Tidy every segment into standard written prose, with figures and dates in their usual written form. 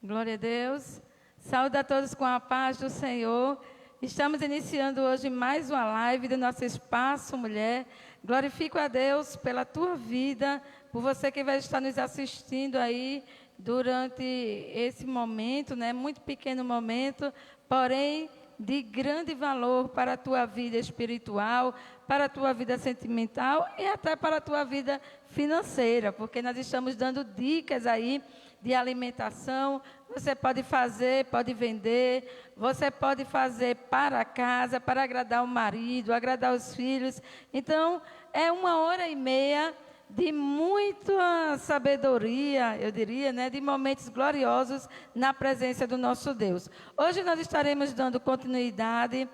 Glória a Deus. Saúde a todos com a paz do Senhor. Estamos iniciando hoje mais uma live do nosso Espaço Mulher. Glorifico a Deus pela tua vida, por você que vai estar nos assistindo aí durante esse momento, né? Muito pequeno momento, porém de grande valor para a tua vida espiritual, para a tua vida sentimental e até para a tua vida financeira, porque nós estamos dando dicas aí de alimentação. Você pode fazer, pode vender, você pode fazer para casa, para agradar o marido, agradar os filhos. Então, é 1h30 de muita sabedoria, eu diria, né, de momentos gloriosos na presença do nosso Deus. Hoje nós estaremos dando continuidade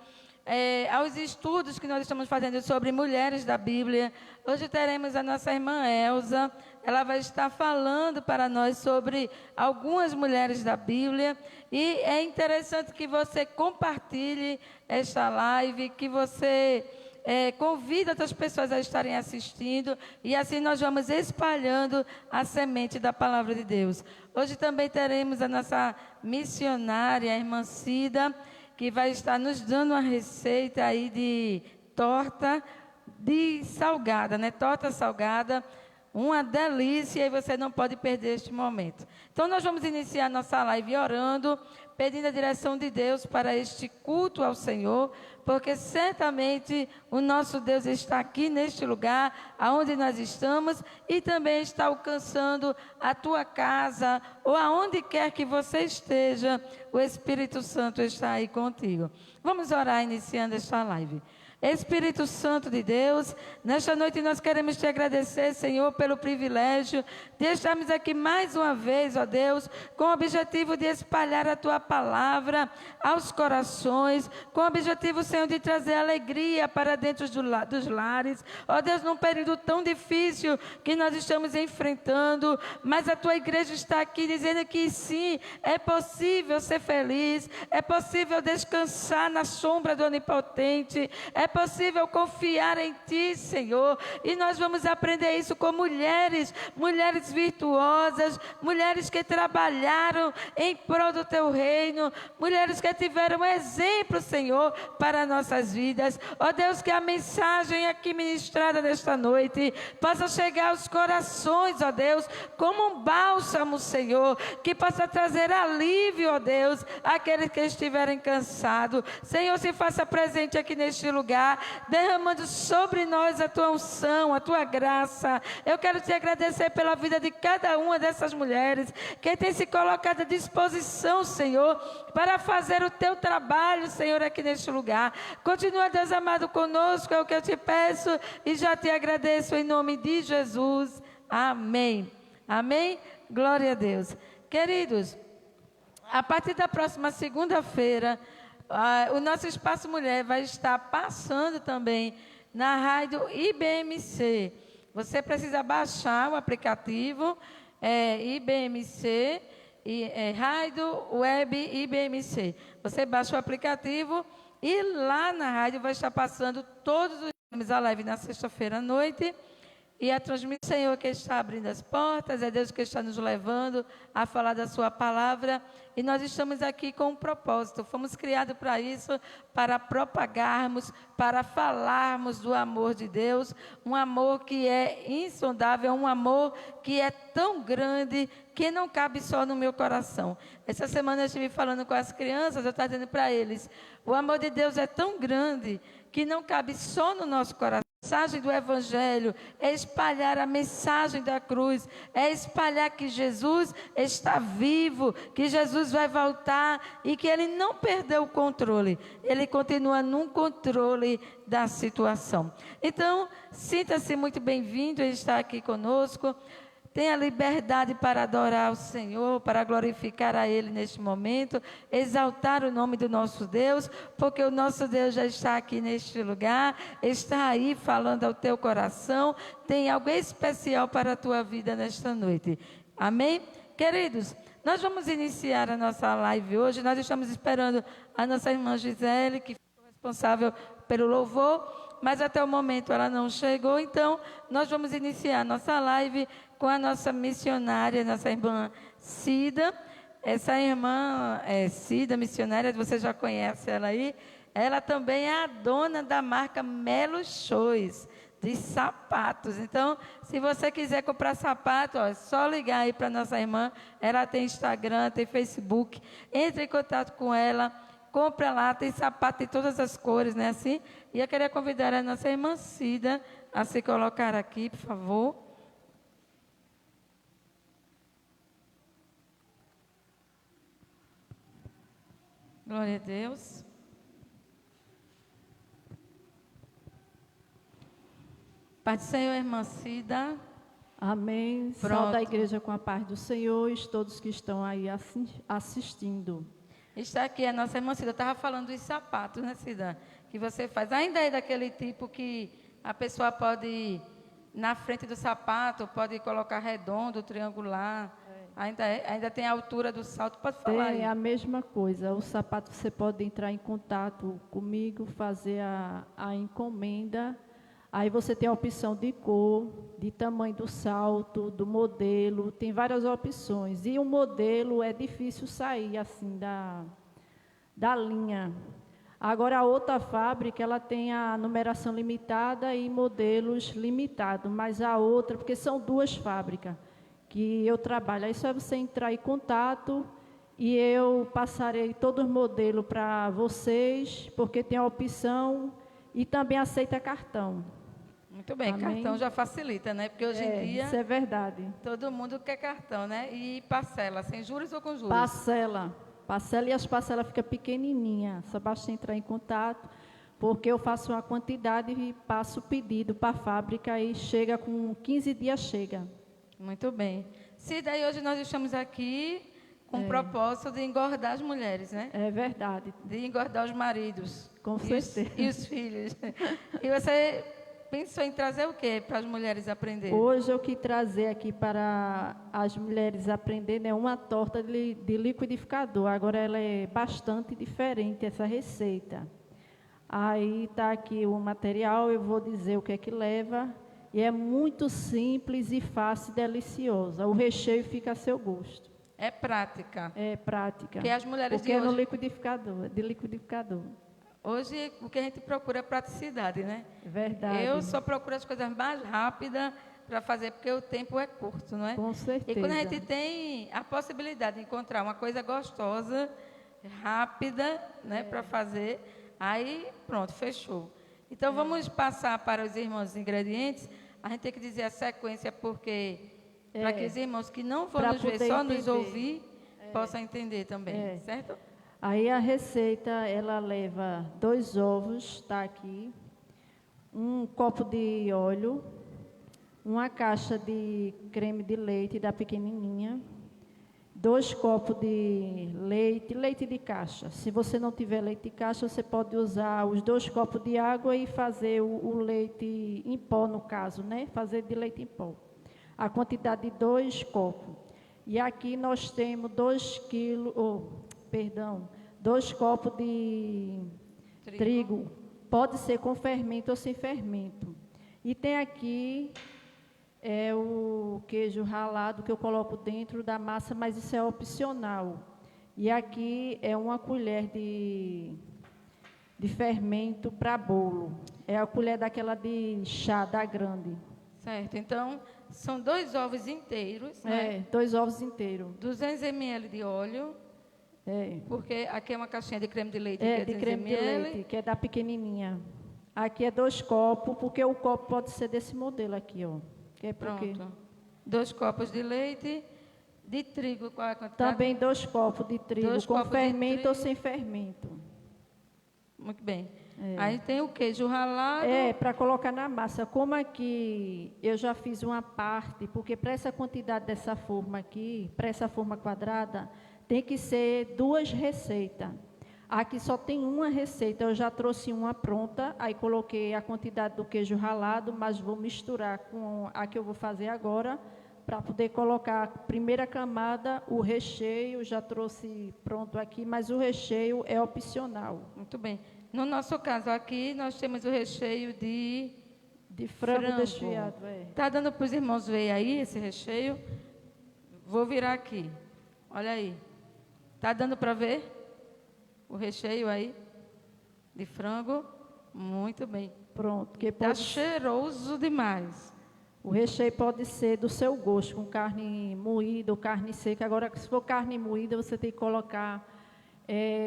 aos estudos que nós estamos fazendo sobre mulheres da Bíblia. Hoje teremos a nossa irmã Elza. Ela vai estar falando para nós sobre algumas mulheres da Bíblia. E é interessante que você compartilhe esta live, que você convide outras pessoas a estarem assistindo. E assim nós vamos espalhando a semente da palavra de Deus. Hoje também teremos a nossa missionária, a irmã Cida, que vai estar nos dando uma receita aí de torta de salgada, né? Torta salgada, uma delícia, e você não pode perder este momento. Então, nós vamos iniciar nossa live orando, pedindo a direção de Deus para este culto ao Senhor, porque certamente o nosso Deus está aqui neste lugar, aonde nós estamos, e também está alcançando a tua casa, ou aonde quer que você esteja, o Espírito Santo está aí contigo. Vamos orar iniciando esta live. Espírito Santo de Deus, nesta noite nós queremos te agradecer, Senhor, pelo privilégio de estarmos aqui mais uma vez, ó Deus, com o objetivo de espalhar a tua palavra aos corações, com o objetivo, Senhor, de trazer alegria para dentro dos lares. Ó Deus, num período tão difícil que nós estamos enfrentando, mas a tua igreja está aqui dizendo que sim, é possível ser feliz, é possível descansar na sombra do Onipotente, é possível confiar em Ti, Senhor, e nós vamos aprender isso com mulheres virtuosas, mulheres que trabalharam em prol do Teu reino, mulheres que tiveram exemplo, Senhor, para nossas vidas. Ó Deus, que a mensagem aqui ministrada nesta noite possa chegar aos corações, ó Deus, como um bálsamo, Senhor, que possa trazer alívio, ó Deus, àqueles que estiverem cansados. Senhor, se faça presente aqui neste lugar, derramando sobre nós a tua unção, a tua graça. Eu quero te agradecer pela vida de cada uma dessas mulheres que tem se colocado à disposição, Senhor, para fazer o teu trabalho, Senhor, aqui neste lugar. Continua, Deus amado, conosco, é o que eu te peço e já te agradeço em nome de Jesus. Amém. Amém? Glória a Deus. Queridos, a partir da próxima segunda-feira, o nosso Espaço Mulher vai estar passando também na rádio IBMC. Você precisa baixar o aplicativo IBMC, Rádio Web IBMC. Você baixa o aplicativo e lá na rádio vai estar passando todos os dias a live na sexta-feira à noite. E a transmissão, Senhor, que está abrindo as portas, é Deus que está nos levando a falar da sua palavra. E nós estamos aqui com um propósito. Fomos criados para isso, para propagarmos, para falarmos do amor de Deus. Um amor que é insondável, um amor que é tão grande que não cabe só no meu coração. Essa semana eu estive falando com as crianças, eu estava dizendo para eles, o amor de Deus é tão grande que não cabe só no nosso coração. A mensagem do Evangelho é espalhar a mensagem da cruz, é espalhar que Jesus está vivo, que Jesus vai voltar e que Ele não perdeu o controle, Ele continua no controle da situação. Então, sinta-se muito bem-vindo em estar aqui conosco. Tenha liberdade para adorar o Senhor, para glorificar a Ele neste momento, exaltar o nome do nosso Deus, porque o nosso Deus já está aqui neste lugar, está aí falando ao teu coração, tem algo especial para a tua vida nesta noite. Amém? Queridos, nós vamos iniciar a nossa live hoje, nós estamos esperando a nossa irmã Gisele, que foi responsável pelo louvor, mas até o momento ela não chegou, então nós vamos iniciar a nossa live com a nossa missionária, nossa irmã Cida, Essa irmã Cida, missionária, você já conhece ela aí. Ela também é a dona da marca Melo Shoes, de sapatos. Então, se você quiser comprar sapato, ó, é só ligar aí para nossa irmã. Ela tem Instagram, tem Facebook. Entre em contato com ela, compra lá, tem sapato de todas as cores, né? Assim. E eu queria convidar a nossa irmã Cida a se colocar aqui, por favor. Glória a Deus. Pai do Senhor, irmã Cida. Amém. Saúde a igreja com a paz do Senhor e todos que estão aí assistindo. Está aqui a nossa irmã Cida. Eu estava falando dos sapatos, né, Cida? Que você faz. Ainda é daquele tipo que a pessoa pode, na frente do sapato, pode colocar redondo, triangular. Ainda tem a altura do salto. Pode falar aí. É a mesma coisa. O sapato você pode entrar em contato comigo, fazer a encomenda. Aí você tem a opção de cor, de tamanho do salto, do modelo, tem várias opções. E o modelo é difícil sair assim da linha. Agora a outra fábrica, ela tem a numeração limitada e modelos limitados, mas a outra, porque são duas fábricas que eu trabalho. Aí só é você entrar em contato e eu passarei todos os modelos para vocês, porque tem a opção e também aceita cartão. Muito bem, Amém. Cartão já facilita, né? Porque hoje em dia Isso é verdade. todo mundo quer cartão, né? E parcela, sem juros ou com juros? Parcela e as parcelas ficam pequenininhas, só basta entrar em contato, porque eu faço uma quantidade e passo o pedido para a fábrica e chega com 15 dias, chega. Muito bem. Cida, e hoje nós estamos aqui com o propósito de engordar as mulheres, né? É verdade. De engordar os maridos. Com certeza. E os filhos. E você pensou em trazer o quê para as mulheres aprenderem? Hoje eu quis trazer aqui para as mulheres aprenderem, né, uma torta de liquidificador. Agora ela é bastante diferente, essa receita. Aí está aqui o material, eu vou dizer o que é que leva. E é muito simples e fácil e deliciosa. O recheio fica a seu gosto. É prática. É prática. Porque as mulheres porque de é no hoje... liquidificador. Hoje, o que a gente procura é praticidade, né? Verdade. Eu só procuro as coisas mais rápidas para fazer, porque o tempo é curto, não é? Com certeza. E quando a gente tem a possibilidade de encontrar uma coisa gostosa, rápida, né, para fazer, aí pronto, fechou. Então, vamos passar para os irmãos ingredientes. A gente tem que dizer a sequência, porque para que os irmãos que não vão nos ver, só nos ouvir, possam entender também, certo? Aí a receita, ela leva 2 ovos, está aqui, um copo de óleo, uma caixa de creme de leite da pequenininha, 2 copos de leite de caixa. Se você não tiver leite de caixa, você pode usar os 2 copos de água e fazer o leite em pó, no caso, né? Fazer de leite em pó. A quantidade de 2 copos. E aqui nós temos 2 copos de trigo. Pode ser com fermento ou sem fermento. E tem aqui o queijo ralado que eu coloco dentro da massa, mas isso é opcional. E aqui é 1 colher de fermento para bolo. É a colher daquela de chá, da grande. Certo, então são 2 ovos inteiros, né? 2 ovos inteiros. 200 ml de óleo. Porque aqui é uma caixinha de creme de leite. De creme de leite, que é da pequenininha. Aqui é 2 copos, porque o copo pode ser desse modelo aqui, ó. Que é porque... Pronto. 2 copos de leite, de trigo, qual é a quantidade? Também 2 copos de trigo, com fermento ou sem fermento. Muito bem. Aí tem o queijo ralado. Para colocar na massa. Como aqui eu já fiz uma parte, porque para essa quantidade dessa forma aqui, para essa forma quadrada, tem que ser 2 receitas. Aqui só tem uma receita, eu já trouxe uma pronta, aí coloquei a quantidade do queijo ralado, mas vou misturar com a que eu vou fazer agora, para poder colocar a primeira camada, o recheio, já trouxe pronto aqui, mas o recheio é opcional. Muito bem. No nosso caso aqui, nós temos o recheio de frango desfiado. Está dando para os irmãos ver aí esse recheio? Vou virar aqui. Olha aí. Tá dando para ver o recheio aí de frango? Muito bem. Pronto. Que Tá pode, cheiroso demais. o recheio pode ser do seu gosto, com carne moída ou carne seca. Agora, se for carne moída, você tem que colocar,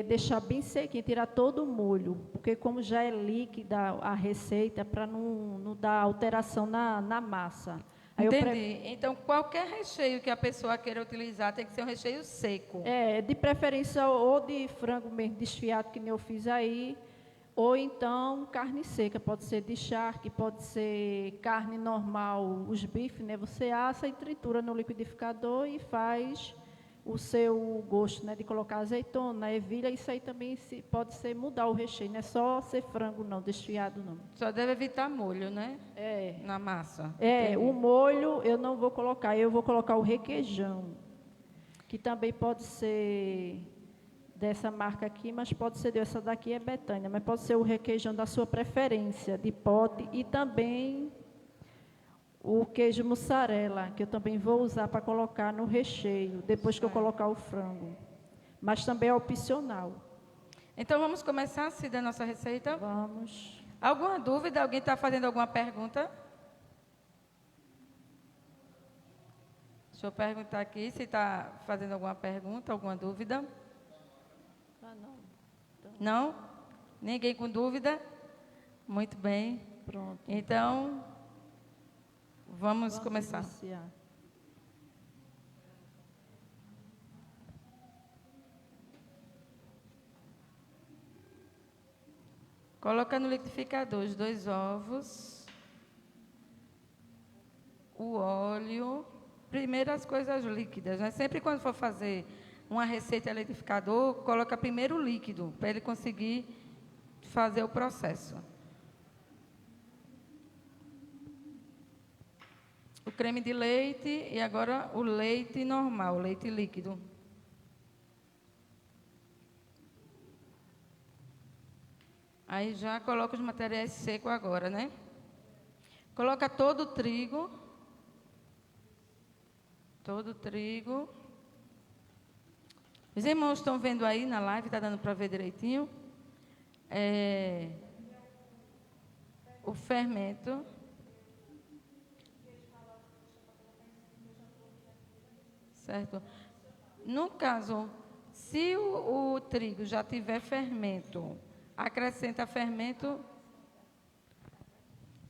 deixar bem sequinho, tirar todo o molho. Porque como já é líquida a receita, para não dar alteração na massa. Aí Entendi. Então, qualquer recheio que a pessoa queira utilizar tem que ser um recheio seco. de preferência ou de frango mesmo desfiado, que nem eu fiz aí, ou então carne seca, pode ser de charque, pode ser carne normal, os bifes, né? Você assa e tritura no liquidificador e faz o seu gosto, né? De colocar azeitona, ervilha, isso aí também pode ser mudar o recheio, não é só ser frango não, desfiado não. Só deve evitar molho, né? Na massa. O molho eu não vou colocar, eu vou colocar o requeijão, que também pode ser dessa marca aqui, mas pode ser dessa daqui, é Betânia, mas pode ser o requeijão da sua preferência, de pote, e também o queijo mussarela, que eu também vou usar para colocar no recheio, depois que eu colocar o frango. Mas também é opcional. Então, vamos começar, Cida, a nossa receita? Vamos. Alguma dúvida? Alguém está fazendo alguma pergunta? Deixa eu perguntar aqui se está fazendo alguma pergunta, alguma dúvida. Não. Não? Ninguém com dúvida? Muito bem. Pronto. Então, vamos começar. Iniciar. Coloca no liquidificador os 2 ovos, o óleo, primeiro as coisas líquidas, né? Sempre quando for fazer uma receita em liquidificador, coloca primeiro o líquido, para ele conseguir fazer o processo. O creme de leite e agora o leite normal, o leite líquido. Aí já coloca os materiais secos agora, né? Coloca todo o trigo. Todo o trigo. Os irmãos estão vendo aí na live, está dando para ver direitinho? O fermento. Certo? No caso, se o trigo já tiver fermento, acrescenta fermento.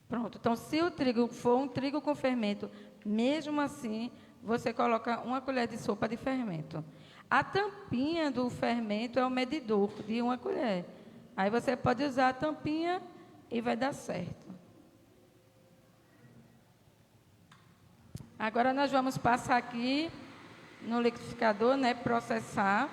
Pronto. Então, se o trigo for um trigo com fermento, mesmo assim, você coloca 1 colher de sopa de fermento. A tampinha do fermento é o medidor de 1 colher. Aí você pode usar a tampinha e vai dar certo. Agora nós vamos passar aqui no liquidificador, né, processar.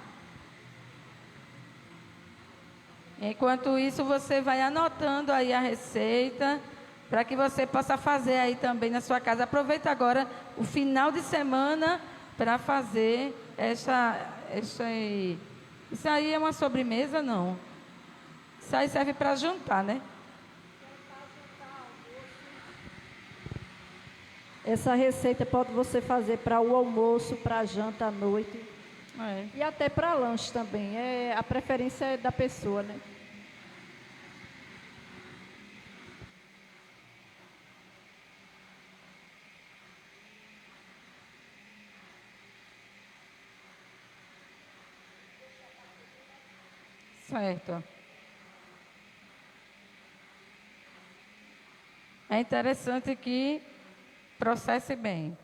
Enquanto isso, você vai anotando aí a receita, para que você possa fazer aí também na sua casa. Aproveita agora o final de semana para fazer isso aí é uma sobremesa, não? Isso aí serve para jantar, né? Essa receita pode você fazer para o almoço, para a janta à noite. E até para lanche também. A preferência é da pessoa, né? Certo. É interessante que processe bem.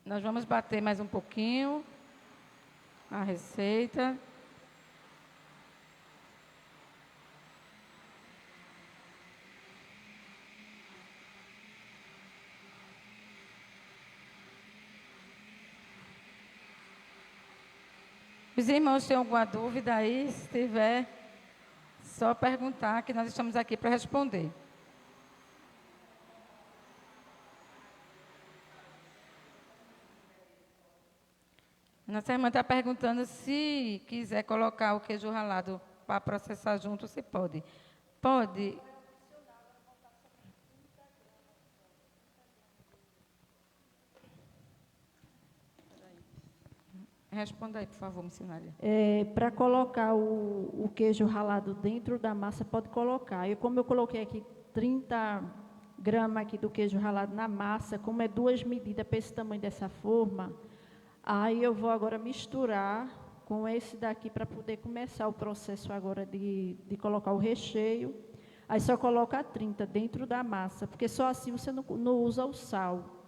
Nós vamos bater mais um pouquinho a receita. Os irmãos têm alguma dúvida aí? Se tiver, só perguntar, que nós estamos aqui para responder. Nossa irmã está perguntando se quiser colocar o queijo ralado para processar junto, se pode. Pode. Responda aí, por favor, missionária. Para colocar o queijo ralado dentro da massa, pode colocar. Como eu coloquei aqui 30 gramas aqui do queijo ralado na massa, como é 2 medidas para esse tamanho dessa forma, aí eu vou agora misturar com esse daqui para poder começar o processo agora de colocar o recheio. Aí só coloca 30 dentro da massa, porque só assim você não usa o sal.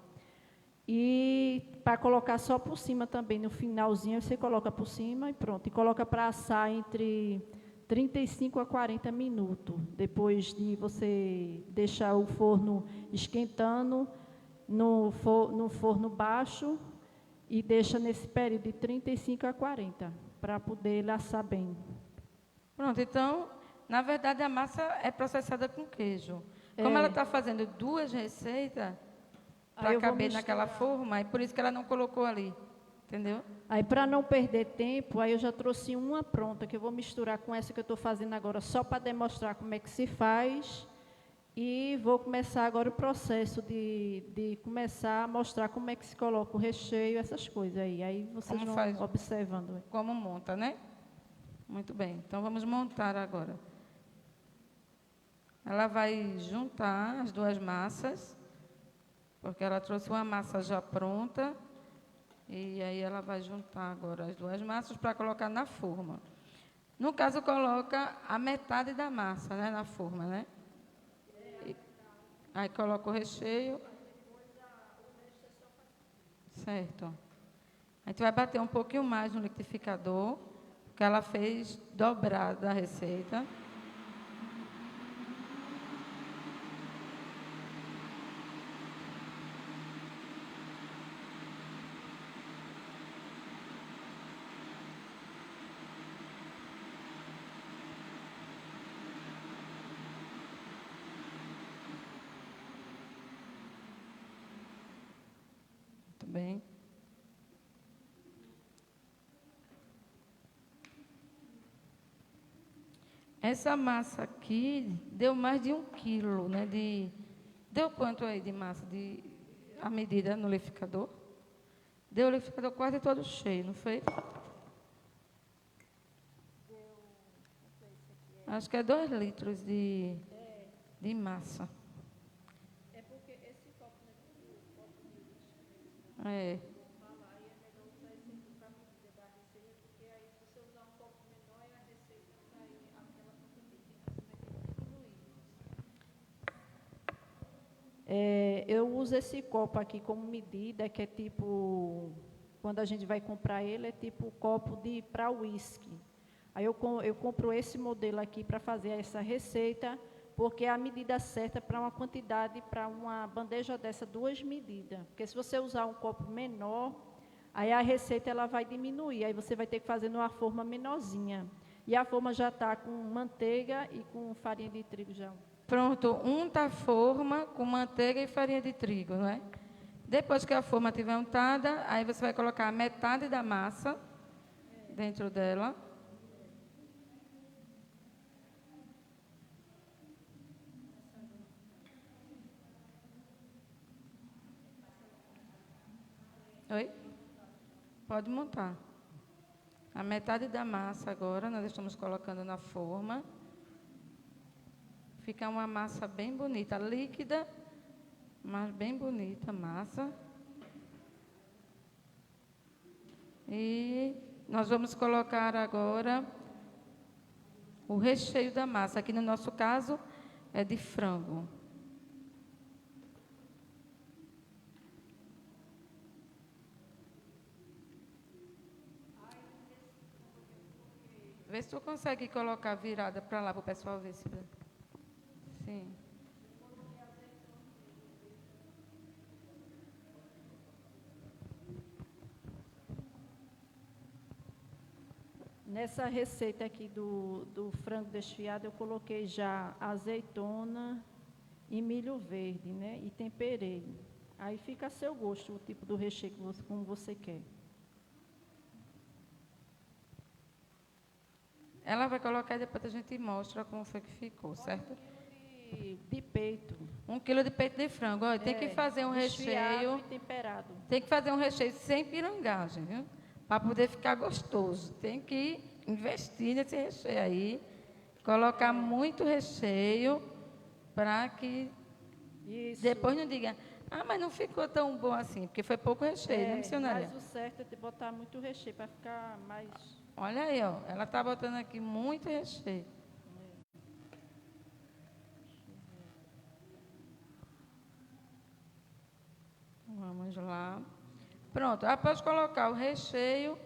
E para colocar só por cima também, no finalzinho, você coloca por cima e pronto. E coloca para assar entre 35 a 40 minutos. Depois de você deixar o forno esquentando no forno baixo e deixa nesse período de 35 a 40, para poder ele assar bem. Pronto, então, na verdade, a massa é processada com queijo. Como ela está fazendo 2 receitas para caber naquela forma, e por isso que ela não colocou ali, entendeu? Aí, para não perder tempo, aí eu já trouxe uma pronta, que eu vou misturar com essa que eu estou fazendo agora, só para demonstrar como é que se faz. E vou começar agora o processo de começar a mostrar como é que se coloca o recheio, essas coisas aí. Aí vocês vão observando. Como monta, né? Muito bem, então vamos montar agora. Ela vai juntar as 2 massas, porque ela trouxe uma massa já pronta, e aí ela vai juntar agora as 2 massas para colocar na forma. No caso, coloca a metade da massa, né, na forma, né? Aí coloca o recheio. Certo. A gente vai bater um pouquinho mais no liquidificador, porque ela fez dobrada a receita. Muito bem. Essa massa aqui deu mais de 1 quilo, né? Deu quanto aí de massa? A medida no liquidificador? Deu o liquidificador quase todo cheio, não foi? Acho que é 2 litros de massa. É porque esse copo É. Eu uso esse copo aqui como medida, que é tipo, quando a gente vai comprar ele, é tipo copo para uísque. Aí eu compro esse modelo aqui para fazer essa receita, porque é a medida certa para uma quantidade, para uma bandeja dessa, 2 medidas. Porque se você usar um copo menor, aí a receita ela vai diminuir, aí você vai ter que fazer numa forma menorzinha. E a forma já está com manteiga e com farinha de trigo já. Pronto, unta a forma com manteiga e farinha de trigo, não é? Depois que a forma estiver untada, aí você vai colocar a metade da massa dentro dela. Oi? Pode montar. A metade da massa agora nós estamos colocando na forma. Fica uma massa bem bonita, líquida, mas bem bonita a massa. E nós vamos colocar agora o recheio da massa. Aqui no nosso caso é de frango. Vê se tu consegue colocar virada para lá para o pessoal ver se... Sim. Nessa receita aqui do frango desfiado, eu coloquei já azeitona e milho verde, né? E temperei. Aí fica a seu gosto o tipo do recheio como você quer. Ela vai colocar e depois a gente mostra como foi que ficou, certo? 1 quilo de peito. 1 quilo de peito de frango. Olha, tem que fazer um desfiado recheio. e temperado. Tem que fazer um recheio sem pirangagem, viu? Para poder ficar gostoso. Tem que investir nesse recheio aí. Colocar muito recheio para que Isso. depois não diga, ah, mas não ficou tão bom assim, porque foi pouco recheio, né, missionária? Mas o certo é de botar muito recheio para ficar mais... Olha aí, ó, ela está botando aqui muito recheio. Vamos lá. Pronto, após colocar o recheio,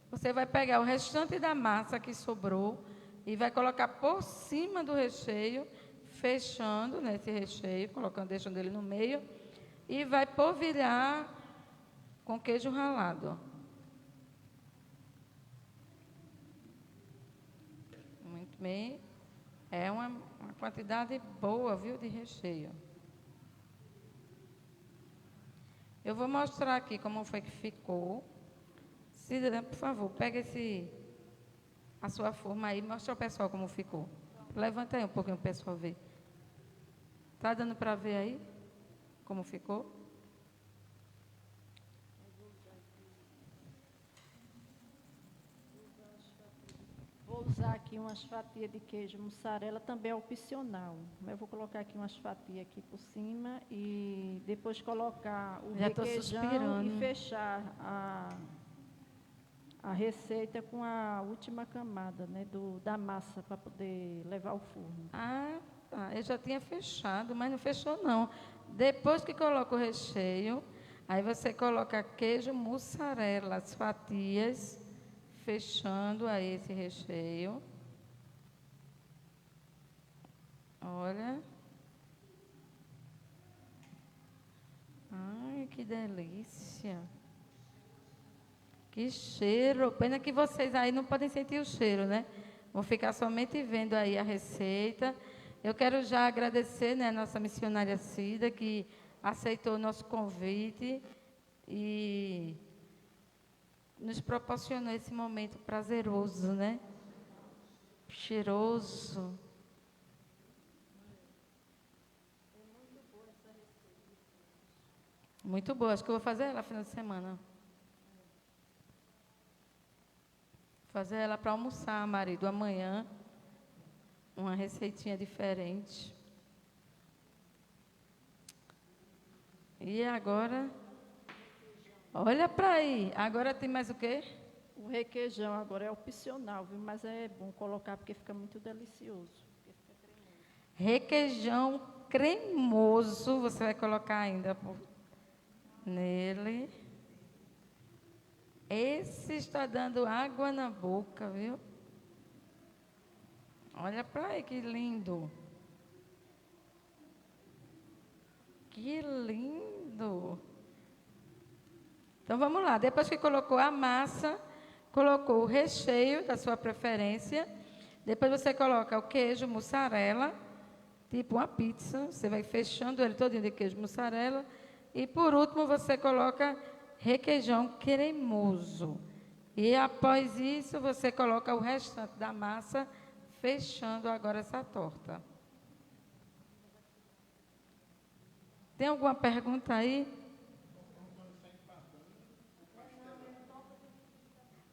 você vai pegar o restante da massa que sobrou e vai colocar por cima do recheio, fechando nesse recheio, colocando, deixando ele no meio, e vai polvilhar com queijo ralado. Ó. Muito bem. É uma quantidade boa, viu, de recheio. Eu vou mostrar aqui como foi que ficou. Cida, por favor, pega a sua forma aí e mostra ao pessoal como ficou. Levanta aí um pouquinho para o pessoal ver. Está dando para ver aí como ficou? Vou usar aqui umas fatias de queijo mussarela, também é opcional. Eu vou colocar aqui umas fatias aqui por cima e depois colocar o requeijão e fechar a receita com a última camada, né, da massa para poder levar ao forno. Ah, tá. Eu já tinha fechado, mas não fechou não. Depois que coloca o recheio, aí você coloca queijo mussarela, as fatias, fechando aí esse recheio. Olha. Ai, que delícia. Que cheiro. Pena que vocês aí não podem sentir o cheiro, né? Vão ficar somente vendo aí a receita. Eu quero já agradecer, né, a nossa missionária Cida, que aceitou o nosso convite e nos proporcionou esse momento prazeroso, né? Cheiroso. Muito boa. Acho que eu vou fazer ela no final de semana. Fazer ela para almoçar, marido, amanhã. Uma receitinha diferente. E agora... Olha para aí. Agora tem mais o quê? O requeijão agora é opcional, viu? Mas é bom colocar porque fica muito delicioso. Fica cremoso. Requeijão cremoso. Você vai colocar ainda nele. Esse está dando água na boca, viu? Olha para aí, que lindo. Que lindo. Então, vamos lá. Depois que colocou a massa, colocou o recheio da sua preferência. Depois você coloca o queijo mussarela, tipo uma pizza. Você vai fechando ele todinho de queijo mussarela. E, por último, você coloca requeijão cremoso. E, após isso, você coloca o restante da massa, fechando agora essa torta. Tem alguma pergunta aí?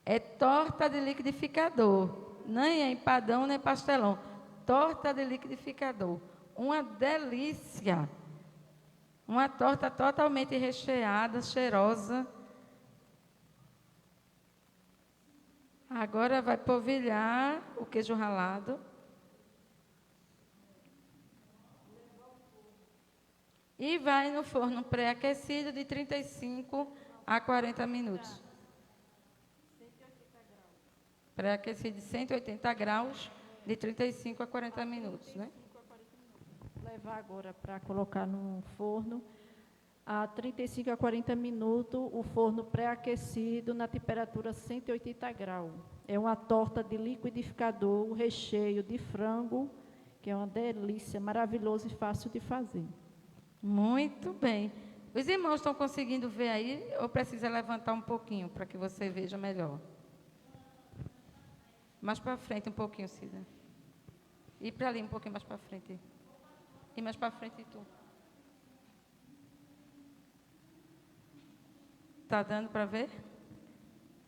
É torta de liquidificador. Nem é empadão, nem pastelão. Torta de liquidificador. Uma delícia. Uma torta totalmente recheada, cheirosa. Agora vai polvilhar o queijo ralado. E vai no forno pré-aquecido de 35 a 40 minutos. Pré-aquecido de 180 graus, de 35 a 40 minutos, né? Vou levar agora para colocar no forno a 35 a 40 minutos, o forno pré-aquecido na temperatura 180 graus. É uma torta de liquidificador, recheio de frango, que é uma delícia, maravilhoso e fácil de fazer. Muito bem. Os irmãos estão conseguindo ver aí ou precisa levantar um pouquinho para que você veja melhor? Mais para frente um pouquinho, Cida. E para ali um pouquinho mais para frente. E mais para frente tu. Tá dando para ver?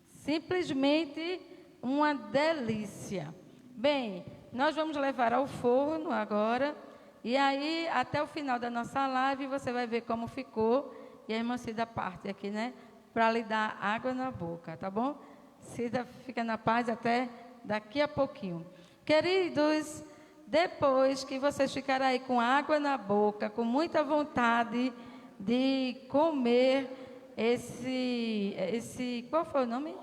Simplesmente uma delícia. Bem, nós vamos levar ao forno agora. E aí, até o final da nossa live, você vai ver como ficou. E a irmã Cida parte aqui, né? Para lhe dar água na boca, tá bom? Cida, fica na paz até daqui a pouquinho. Queridos, depois que vocês ficarem aí com água na boca, com muita vontade de comer qual foi o nome?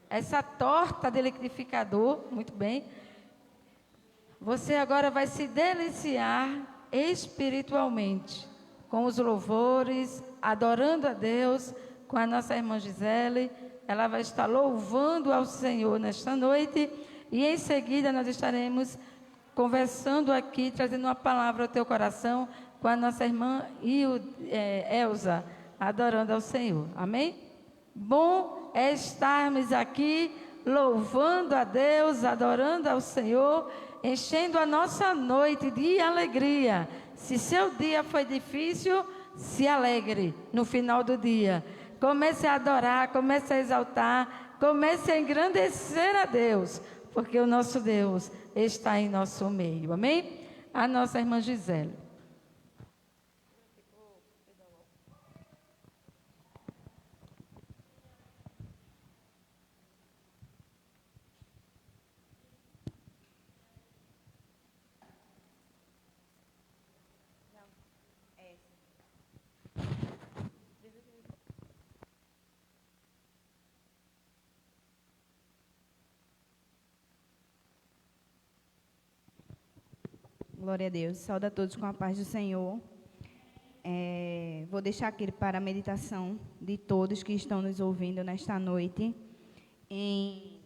Essa torta de liquidificador, muito bem. Você agora vai se deliciar espiritualmente com os louvores, adorando a Deus, com a nossa irmã Gisele. Ela vai estar louvando ao Senhor nesta noite e em seguida nós estaremos conversando aqui, trazendo uma palavra ao teu coração com a nossa irmã Elza, adorando ao Senhor. Amém? Bom é estarmos aqui louvando a Deus, adorando ao Senhor, enchendo a nossa noite de alegria. Se seu dia foi difícil, se alegre no final do dia. Comece a adorar, comece a exaltar, comece a engrandecer a Deus, porque o nosso Deus está em nosso meio. Amém? A nossa irmã Gisele. Glória a Deus. Saúde a todos com a paz do Senhor. Vou deixar aqui para a meditação de todos que estão nos ouvindo nesta noite. Em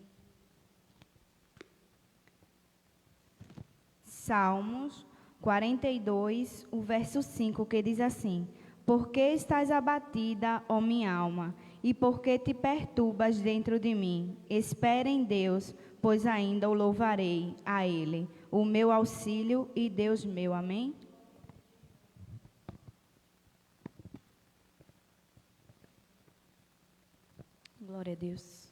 Salmos 42, o verso 5, que diz assim: Por que estás abatida, ó minha alma? E por que te perturbas dentro de mim? Espera em Deus, pois ainda o louvarei a Ele, o meu auxílio e Deus meu. Amém? Glória a Deus.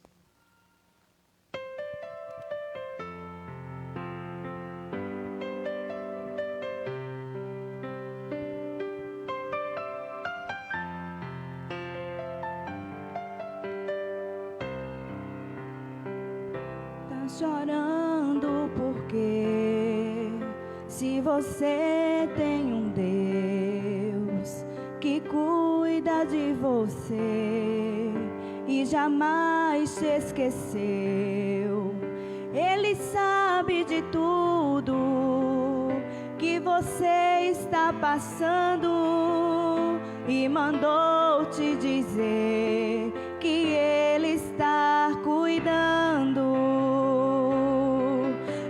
Tá chorando porque se você tem um Deus que cuida de você e jamais te esqueceu, Ele sabe de tudo que você está passando e mandou te dizer que Ele está cuidando.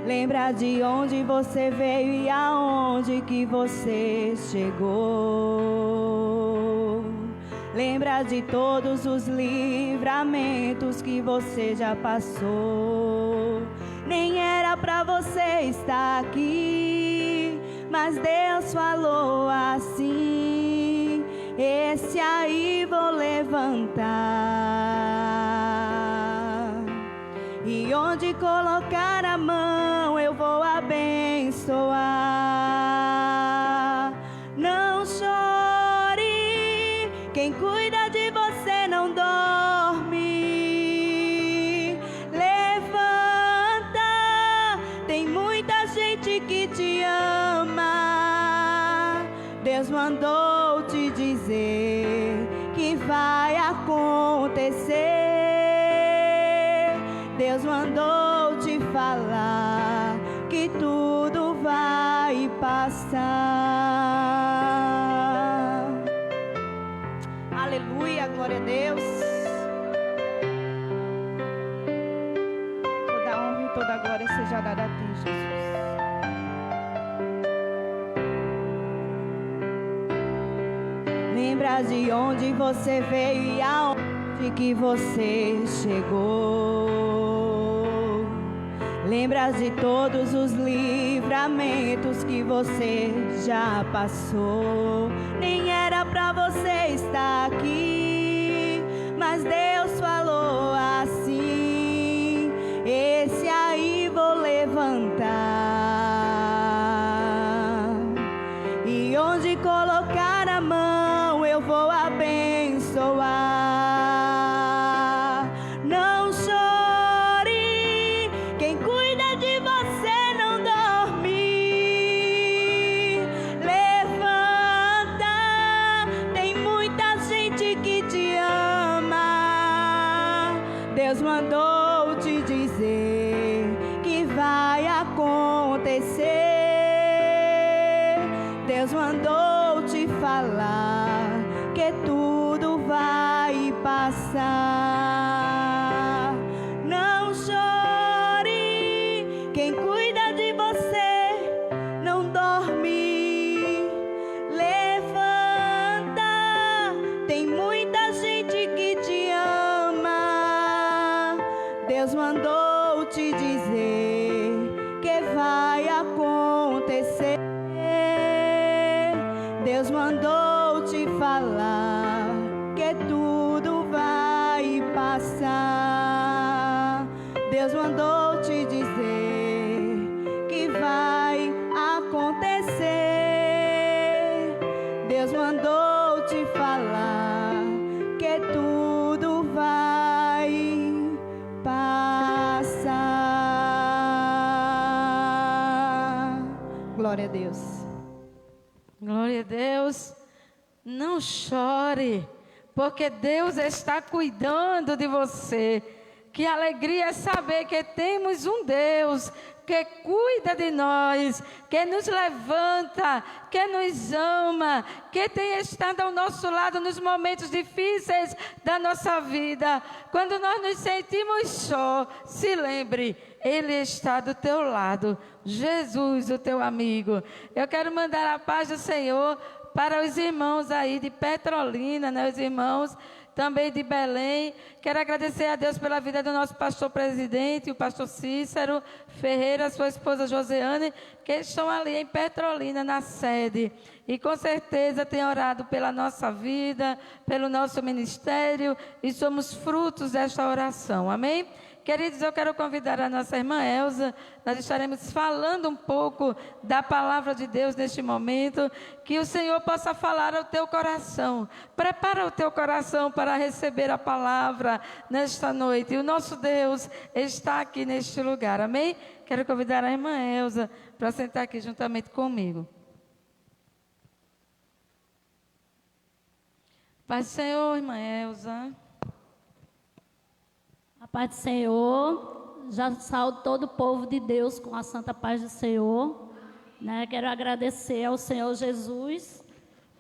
Lembra de onde você veio e aonde que você chegou. Lembra de todos os livramentos que você já passou. Nem era pra você estar aqui, mas Deus falou assim: esse aí vou levantar. E onde colocar a mão eu vou abençoar. Não chore, quem cuida de você não dorme. Levanta, tem muita gente que te ama. Deus mandou te dizer que vai acontecer. Deus mandou te falar que tudo vai passar. Aleluia, glória a Deus. Toda honra e toda glória seja dada a ti, Jesus. Lembra de onde você veio e aonde que você chegou. Lembras de todos os livramentos que você já passou. Nem era pra você estar aqui, mas Deus falou assim: esse aí vou levantar, e onde colocar a mão eu vou abençoar. Não chore, quem cuida de você não dorme. Levanta, tem muita gente que te ama. Deus mandou te dizer que vai acontecer. Deus mandou te falar que tudo vai passar. Não chore, quem cuida de você não dorme. Levanta, tem muita gente que te ama. Deus mandou te dizer que vai acontecer. Deus mandou te falar que tudo vai passar. Deus mandou te dizer que vai acontecer. Deus mandou te falar que tudo vai passar. Glória a Deus. Glória a Deus. Não chore, porque Deus está cuidando de você. Que alegria é saber que temos um Deus que cuida de nós, que nos levanta, que nos ama, que tem estado ao nosso lado nos momentos difíceis da nossa vida. Quando nós nos sentimos só, se lembre, Ele está do teu lado. Jesus, o teu amigo. Eu quero mandar a paz do Senhor para os irmãos aí de Petrolina, né? Os irmãos também de Belém. Quero agradecer a Deus pela vida do nosso pastor presidente, o pastor Cícero Ferreira, sua esposa Joseane, que estão ali em Petrolina, na sede. E com certeza tem orado pela nossa vida, pelo nosso ministério, e somos frutos desta oração. Amém? Queridos, eu quero convidar a nossa irmã Elza. Nós estaremos falando um pouco da palavra de Deus neste momento. Que o Senhor possa falar ao teu coração. Prepara o teu coração para receber a palavra nesta noite. E o nosso Deus está aqui neste lugar. Amém? Quero convidar a irmã Elza para sentar aqui juntamente comigo. Paz do Senhor, irmã Elza. A paz do Senhor, já saúdo todo o povo de Deus com a santa paz do Senhor, né? Quero agradecer ao Senhor Jesus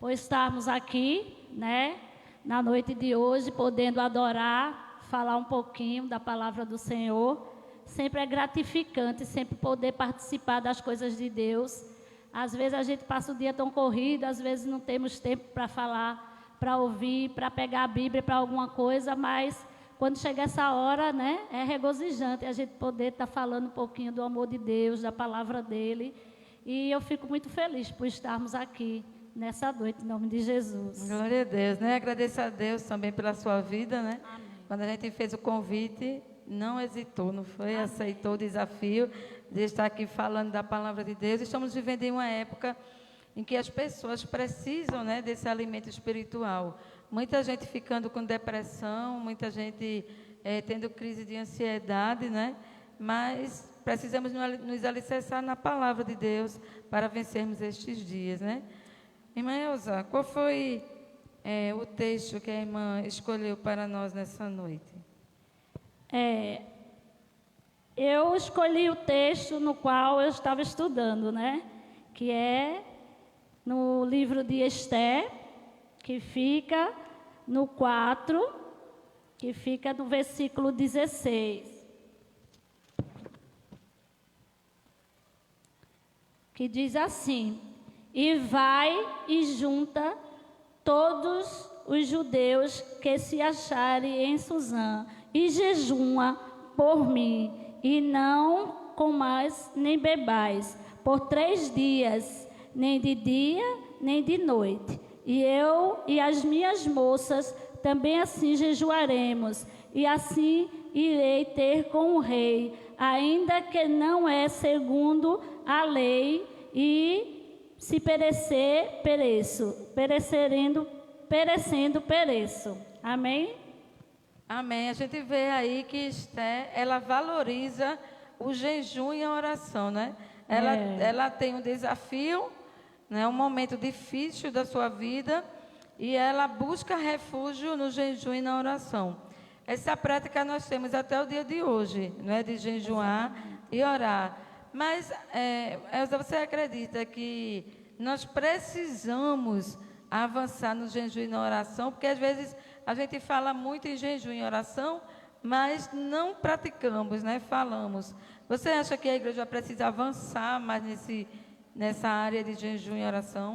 por estarmos aqui, né? Na noite de hoje, podendo adorar, falar um pouquinho da palavra do Senhor. Sempre é gratificante, sempre poder participar das coisas de Deus. Às vezes a gente passa o dia tão corrido, às vezes não temos tempo para falar, para ouvir, para pegar a Bíblia para alguma coisa, mas quando chega essa hora, né, é regozijante a gente poder estar falando um pouquinho do amor de Deus, da palavra dele. E eu fico muito feliz por estarmos aqui nessa noite, em nome de Jesus. Glória a Deus, né? Agradeço a Deus também pela sua vida, né? Amém. Quando a gente fez o convite, não hesitou, não foi? Amém. Aceitou o desafio de estar aqui falando da palavra de Deus. Estamos vivendo em uma época em que as pessoas precisam, né, desse alimento espiritual. Muita gente ficando com depressão, muita gente tendo crise de ansiedade, né? Mas precisamos nos alicerçar na palavra de Deus para vencermos estes dias, né? Irmã Elza, qual foi o texto que a irmã escolheu para nós nessa noite? Eu escolhi o texto no qual eu estava estudando, né? Que é no livro de Esther, que fica no 4, que fica no versículo 16. Que diz assim: e vai e junta todos os judeus que se acharem em Suzã, e jejuma por mim, e não comais nem bebais, por 3 dias, nem de dia, nem de noite. E eu e as minhas moças também assim jejuaremos, e assim irei ter com o rei, ainda que não é segundo a lei, e se perecer, pereço, perecendo, pereço. Amém? Amém. A gente vê aí que Esther, ela valoriza o jejum e a oração, né? Ela tem um desafio, né? Um momento difícil da sua vida, e ela busca refúgio no jejum e na oração. Essa prática nós temos até o dia de hoje, né? De jejuar e orar. Mas, Elza, você acredita que nós precisamos avançar no jejum e na oração? Porque às vezes a gente fala muito em jejum e oração, mas não praticamos, né? Falamos. Você acha que a igreja precisa avançar mais nessa área de jejum e oração?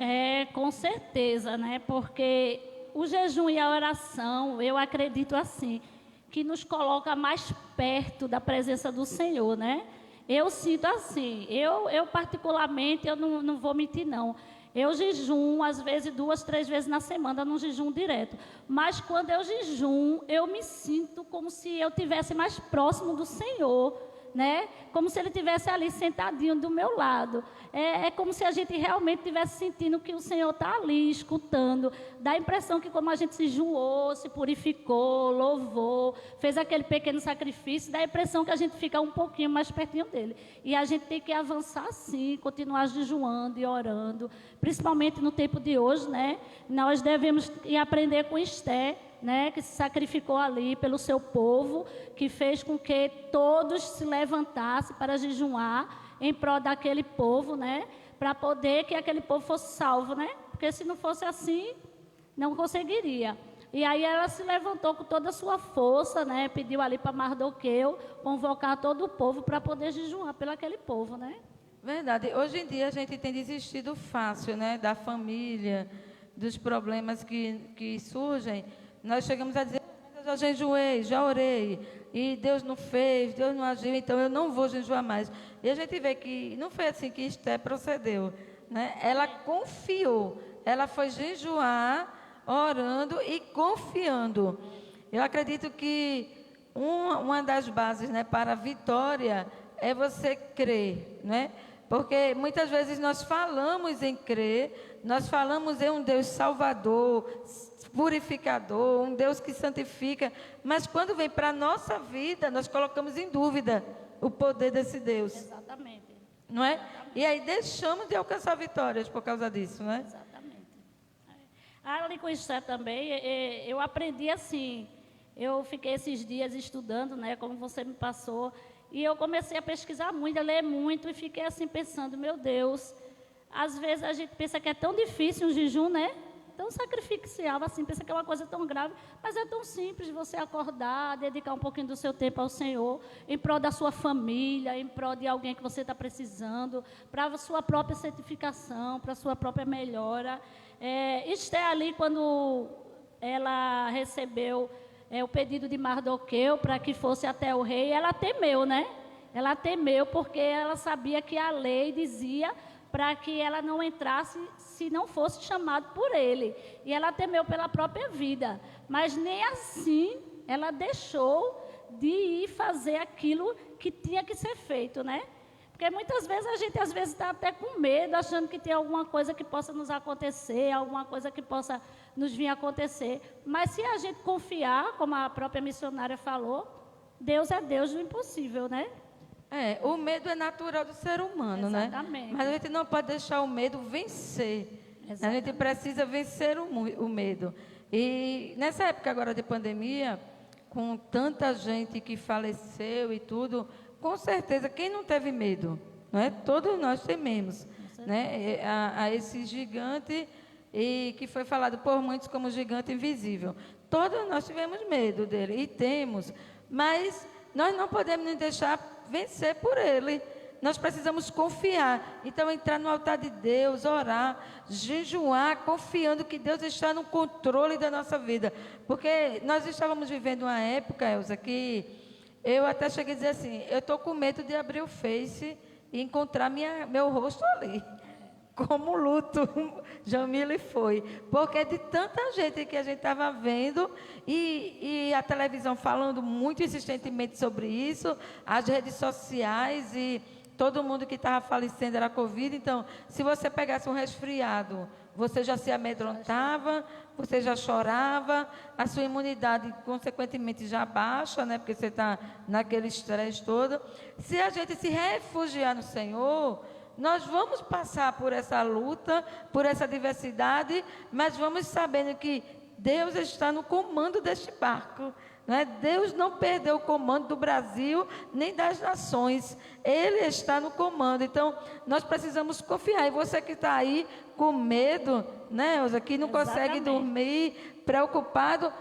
Com certeza, né? Porque o jejum e a oração, eu acredito assim, que nos coloca mais perto da presença do Senhor, né? Eu sinto assim, eu particularmente, eu não vou mentir não, eu jejum às vezes 2, 3 vezes na semana, num jejum direto, mas quando eu jejum, eu me sinto como se eu estivesse mais próximo do Senhor, né? Como se Ele estivesse ali sentadinho do meu lado. É como se a gente realmente estivesse sentindo que o Senhor está ali, escutando. Dá a impressão que como a gente se jejuou, se purificou, louvou, fez aquele pequeno sacrifício, dá a impressão que a gente fica um pouquinho mais pertinho dEle. E a gente tem que avançar sim, continuar jejuando e orando, principalmente no tempo de hoje, né? Nós devemos ir aprender com Esther, né, que se sacrificou ali pelo seu povo, que fez com que todos se levantassem para jejuar em prol daquele povo, né, para poder que aquele povo fosse salvo, né, porque se não fosse assim, não conseguiria. E aí ela se levantou com toda a sua força, né, pediu ali para Mardoqueu convocar todo o povo para poder jejuar pelo aquele povo, né. Verdade. Hoje em dia a gente tem desistido fácil, né, da família, dos problemas que surgem. Nós chegamos a dizer, eu já jejuei, já orei, e Deus não fez, Deus não agiu, então eu não vou jejuar mais. E a gente vê que não foi assim que Esther procedeu, né? Ela confiou, ela foi jejuar, orando e confiando. Eu acredito que uma das bases, né, para a vitória é você crer, né? Porque muitas vezes nós falamos em crer, nós falamos em um Deus salvador, purificador, um Deus que santifica, mas quando vem para a nossa vida, nós colocamos em dúvida o poder desse Deus. Exatamente. Não é? E aí deixamos de alcançar vitórias por causa disso, não é? Exatamente. Ali com Esther também, eu aprendi assim, eu fiquei esses dias estudando, né, como você me passou, e eu comecei a pesquisar muito, a ler muito, e fiquei assim pensando, meu Deus, às vezes a gente pensa que é tão difícil um jejum, né? Tão sacrificial, assim, pensa que é uma coisa tão grave, mas é tão simples você acordar, dedicar um pouquinho do seu tempo ao Senhor, em prol da sua família, em prol de alguém que você está precisando, para a sua própria santificação, para a sua própria melhora. Esther ali, quando ela recebeu o pedido de Mardoqueu para que fosse até o rei, ela temeu, né? Ela temeu porque ela sabia que a lei dizia para que ela não entrasse se não fosse chamado por ele. E ela temeu pela própria vida. Mas nem assim ela deixou de ir fazer aquilo que tinha que ser feito, né? Porque muitas vezes a gente está até com medo, achando que tem alguma coisa que possa nos acontecer, alguma coisa que possa nos vir a acontecer. Mas se a gente confiar, como a própria missionária falou, Deus é Deus do impossível, né? O medo é natural do ser humano, Exatamente. né? Mas a gente não pode deixar o medo vencer. Exatamente. A gente precisa vencer o medo. E nessa época agora de pandemia, com tanta gente que faleceu e tudo, com certeza, quem não teve medo? Não é? Todos nós tememos, né? A esse gigante, e que foi falado por muitos como gigante invisível. Todos nós tivemos medo dele, e temos, mas nós não podemos nos deixar vencer por ele. Nós precisamos confiar. Então, entrar no altar de Deus, orar, jejuar, confiando que Deus está no controle da nossa vida. Porque nós estávamos vivendo uma época, Elza, que eu até cheguei a dizer assim, eu estou com medo de abrir o Face e encontrar meu rosto ali. Como luto, Jamile foi. Porque de tanta gente que a gente estava vendo e a televisão falando muito insistentemente sobre isso, as redes sociais e todo mundo que estava falecendo era Covid. Então, se você pegasse um resfriado, você já se amedrontava, você já chorava, a sua imunidade, consequentemente, já baixa, né? Porque você está naquele estresse todo. Se a gente se refugiar no Senhor, nós vamos passar por essa luta, por essa diversidade, mas vamos sabendo que Deus está no comando deste barco. Né? Deus não perdeu o comando do Brasil, nem das nações. Ele está no comando. Então, nós precisamos confiar. E você que está aí com medo, né, Elza, que não consegue dormir, preocupado,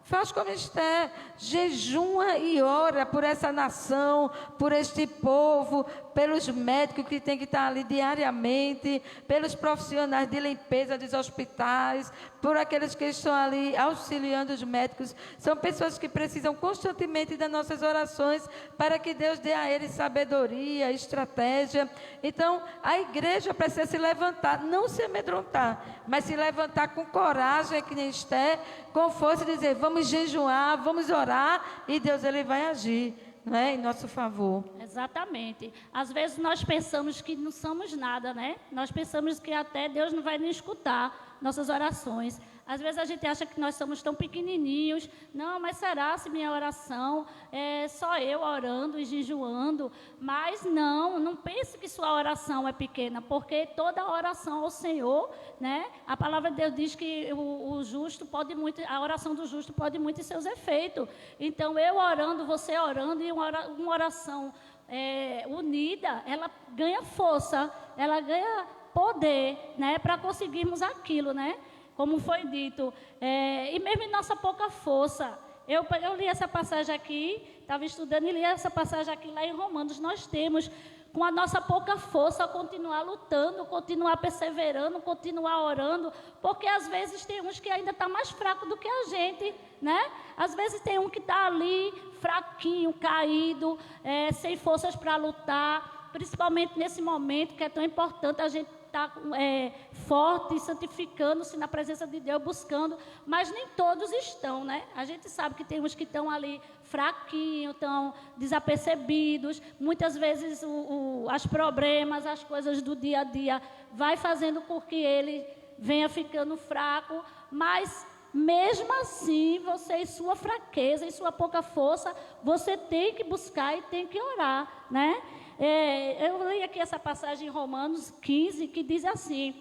faz como Esther, jejua e ora por essa nação, por este povo, pelos médicos que têm que estar ali diariamente, pelos profissionais de limpeza dos hospitais, por aqueles que estão ali auxiliando os médicos. São pessoas que precisam constantemente das nossas orações para que Deus dê a eles sabedoria, estratégia. Então, a igreja precisa se levantar, não se amedrontar, mas se levantar com coragem, que nem Esther, com força e dizer, vamos jejuar, vamos orar e Deus ele vai agir. Não é? Em nosso favor. Exatamente. Às vezes nós pensamos que não somos nada, né? Nós pensamos que até Deus não vai nos escutar nossas orações. Às vezes a gente acha que nós somos tão pequenininhos. Não, mas será se minha oração é só eu orando e jejuando? Mas não pense que sua oração é pequena, porque toda oração ao Senhor, né? A palavra de Deus diz que o justo pode muito, a oração do justo pode muito em seus efeitos. Então, eu orando, você orando, e uma oração unida, ela ganha força, ela ganha poder, né? Para conseguirmos aquilo, né? Como foi dito, e mesmo em nossa pouca força, eu li essa passagem aqui, estava estudando e li essa passagem aqui lá em Romanos. Nós temos, com a nossa pouca força, continuar lutando, continuar perseverando, continuar orando, porque às vezes tem uns que ainda estão mais fracos do que a gente, né? Às vezes tem um que está ali, fraquinho, caído, sem forças para lutar, principalmente nesse momento que é tão importante a gente estar forte, santificando-se na presença de Deus, buscando, mas nem todos estão, né? A gente sabe que tem uns que estão ali fraquinhos, estão desapercebidos, muitas vezes os problemas, as coisas do dia a dia vai fazendo com que ele venha ficando fraco, mas mesmo assim, você em sua fraqueza, em sua pouca força, você tem que buscar e tem que orar, né? Eu li aqui essa passagem em Romanos 15, que diz assim: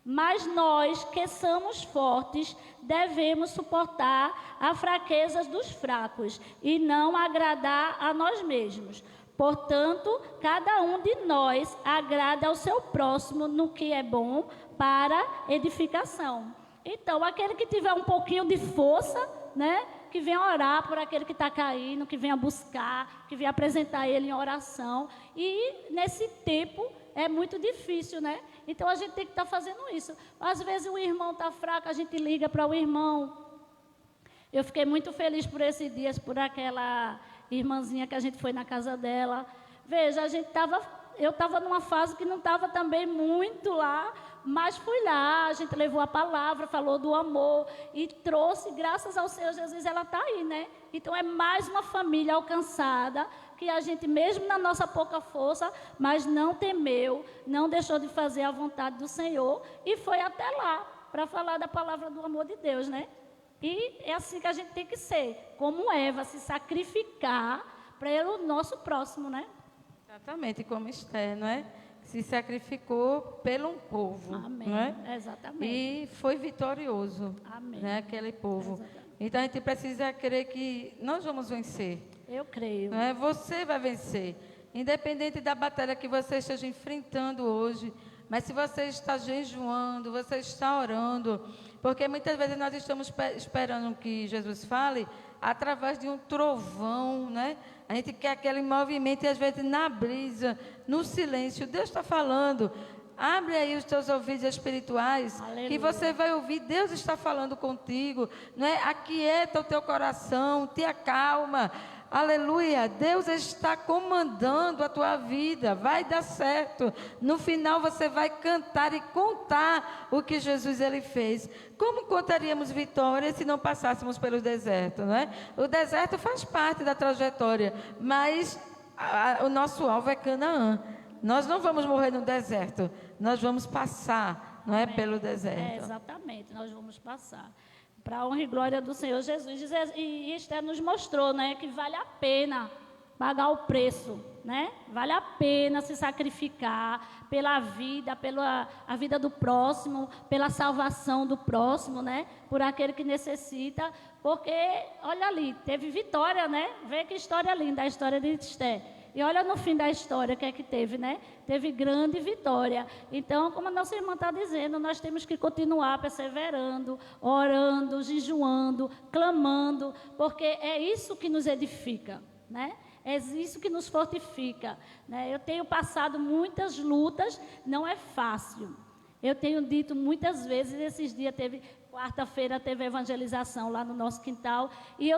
mas nós que somos fortes, devemos suportar as fraquezas dos fracos e não agradar a nós mesmos. Portanto, cada um de nós agrada ao seu próximo no que é bom para edificação. Então, aquele que tiver um pouquinho de força, né, que venha orar por aquele que está caindo, que venha buscar, que venha apresentar ele em oração. E nesse tempo é muito difícil, né? Então a gente tem que estar fazendo isso. Às vezes o irmão está fraco, a gente liga para o irmão. Eu fiquei muito feliz por esses dias, por aquela irmãzinha que a gente foi na casa dela. Veja, eu estava numa fase que não estava também muito lá, mas fui lá, a gente levou a palavra, falou do amor e trouxe, graças ao Senhor Jesus, ela está aí, né? Então é mais uma família alcançada, que a gente, mesmo na nossa pouca força, mas não temeu, não deixou de fazer a vontade do Senhor e foi até lá para falar da palavra do amor de Deus, né? E é assim que a gente tem que ser, como Eva, se sacrificar para o nosso próximo, né? Exatamente, como Esther, não é? Se sacrificou pelo um povo. Amém. Não é? Exatamente. E foi vitorioso. Amém. Né, aquele povo. Exatamente. Então a gente precisa crer que nós vamos vencer. Eu creio. Não é? Você vai vencer. Independente da batalha que você esteja enfrentando hoje. Mas se você está jejuando, você está orando. Porque muitas vezes nós estamos esperando que Jesus fale através de um trovão, né? A gente quer aquele movimento e às vezes na brisa, no silêncio, Deus está falando. Abre aí os teus ouvidos espirituais, Aleluia. que você vai ouvir, Deus está falando contigo, né? Aquieta o teu coração, te acalma, Aleluia, Deus está comandando a tua vida, vai dar certo. No final você vai cantar e contar o que Jesus ele fez. Como contaríamos vitória se não passássemos pelo deserto, não é? O deserto faz parte da trajetória, mas o nosso alvo é Canaã. Nós não vamos morrer no deserto, nós vamos passar, não é, pelo deserto. Exatamente, nós vamos passar. Para a honra e glória do Senhor Jesus. E Esther nos mostrou, né, que vale a pena pagar o preço, né? Vale a pena se sacrificar pela vida, pela a vida do próximo, pela salvação do próximo, né? Por aquele que necessita, porque, olha ali, teve vitória, né? Vê que história linda, a história de Esther. E olha no fim da história, o que é que teve, né? Teve grande vitória. Então, como a nossa irmã está dizendo, nós temos que continuar perseverando, orando, jejuando, clamando, porque é isso que nos edifica, né? É isso que nos fortifica, né? Eu tenho passado muitas lutas, não é fácil. Eu tenho dito muitas vezes, esses dias quarta-feira teve evangelização lá no nosso quintal, e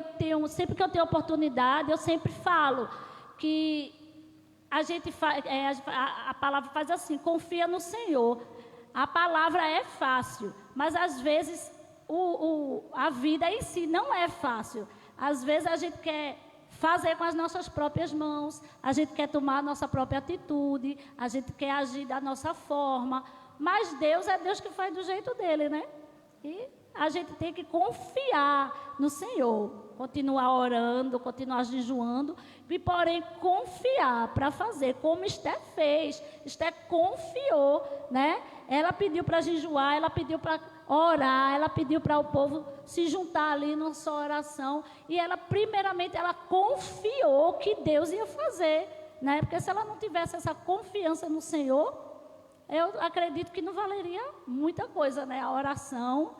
sempre que eu tenho oportunidade, eu sempre falo que a gente a palavra faz assim, confia no Senhor. A palavra é fácil, mas às vezes a vida em si não é fácil. Às vezes a gente quer fazer com as nossas próprias mãos, a gente quer tomar a nossa própria atitude, a gente quer agir da nossa forma, mas Deus é Deus que faz do jeito dele, né? E a gente tem que confiar no Senhor, continuar orando, continuar jejuando, e porém confiar para fazer, como Esther fez. Esther confiou, né? Ela pediu para jejuar, ela pediu para orar, ela pediu para o povo se juntar ali numa só oração, e ela, primeiramente, ela confiou que Deus ia fazer, né? Porque se ela não tivesse essa confiança no Senhor, eu acredito que não valeria muita coisa, né? A oração.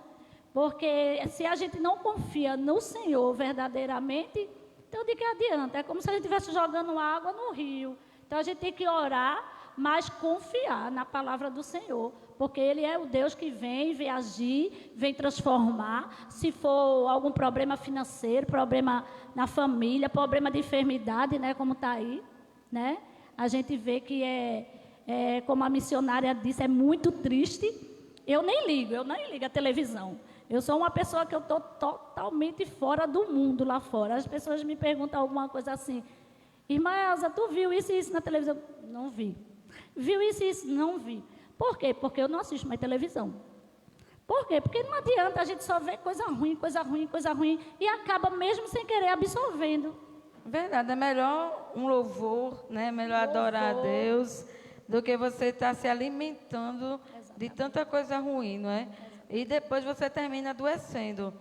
Porque se a gente não confia no Senhor verdadeiramente, então de que adianta? É como se a gente estivesse jogando água no rio. Então a gente tem que orar, mas confiar na palavra do Senhor. Porque Ele é o Deus que vem agir, vem transformar. Se for algum problema financeiro, problema na família, problema de enfermidade, né, como está aí, né? A gente vê que como a missionária disse, é muito triste. Eu nem ligo a televisão. Eu sou uma pessoa que eu estou totalmente fora do mundo lá fora. As pessoas me perguntam alguma coisa assim, irmã Elza, tu viu isso e isso na televisão? Não vi. Viu isso e isso? Não vi. Por quê? Porque eu não assisto mais televisão. Por quê? Porque não adianta, a gente só vê coisa ruim, e acaba mesmo sem querer absorvendo. Verdade, é melhor um louvor, né? Melhor adorar a Deus, do que você estar se alimentando de tanta coisa ruim, não é? E depois você termina adoecendo.